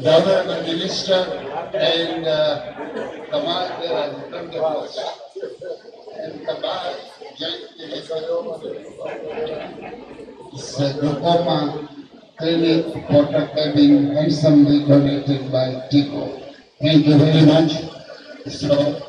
The Honorable Minister and Kamal and Kamal Glaucoma clinic photo cabin handsomely donated by Tico. Thank you very much. So,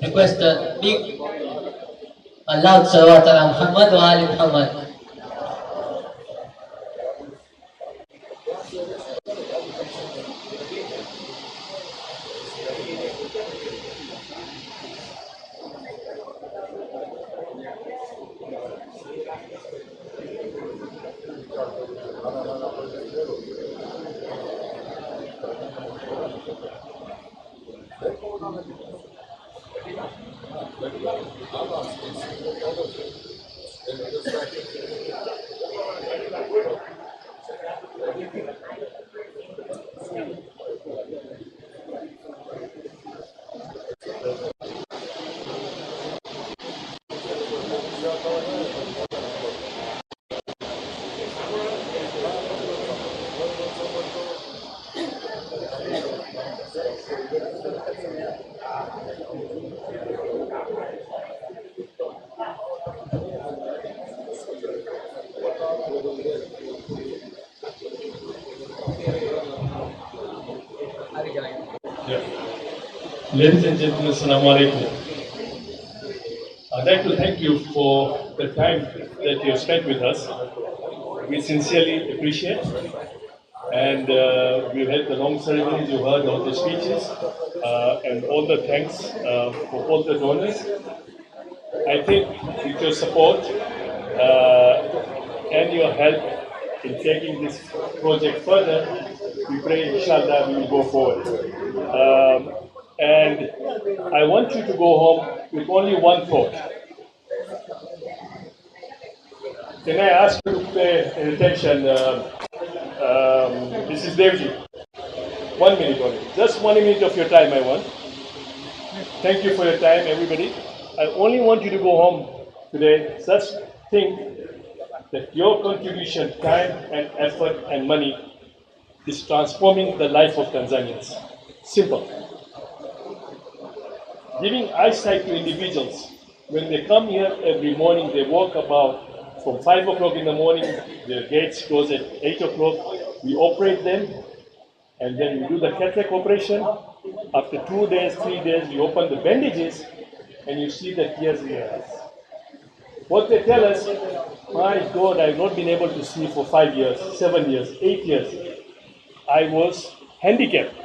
request a big, a loud salawat ala Muhammad wa ali Muhammad. Ladies and gentlemen, Assalamu alaikum. I'd like to thank you for the time that you have spent with us. We sincerely appreciate, and we've had the long ceremonies, you heard all the speeches, and all the thanks for all the donors. I think with your support and your help in taking this project further, we pray inshallah we will go forward. And I want you to go home with only one thought. Can I ask you to pay attention? This is Devji. 1 minute only. Just 1 minute of your time I want. Thank you for your time, everybody. I only want you to go home today. Just think that your contribution, time and effort and money is transforming the life of Tanzanians. Simple. Giving eyesight to individuals. When they come here every morning, they walk about from 5 o'clock in the morning, the gates close at 8 o'clock. We operate them, and then we do the cataract operation. After 2 days, 3 days, we open the bandages, and you see the tears in their eyes. What they tell us, my God, I've not been able to see for 5 years, 7 years, 8 years. I was handicapped.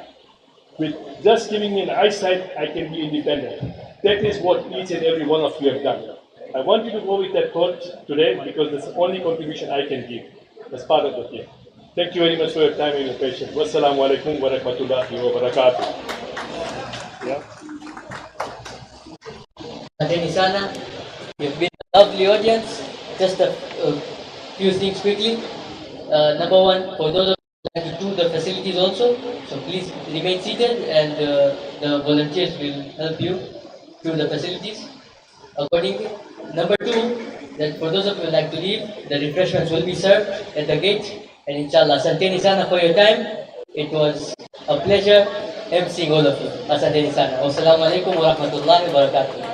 With just giving me an eyesight, I can be independent. That is what each and every one of you have done. I want you to go with that thought today because that's the only contribution I can give as part of the team. Thank you very much for your time and your patience. Wassalamu alaikum wa rahmatullahi wa barakatuh. Sana, you've been a lovely audience. Just a few things quickly. Number one, for those of like to do the facilities also, so please remain seated and the volunteers will help you through the facilities accordingly. Number two, that for those of you who like to leave, the refreshments will be served at the gate. And inshallah, Santeni Sana for your time. It was a pleasure emceeing all of you. Asanteni sana. Wassalamu alaikum warahmatullahi wabarakatuh.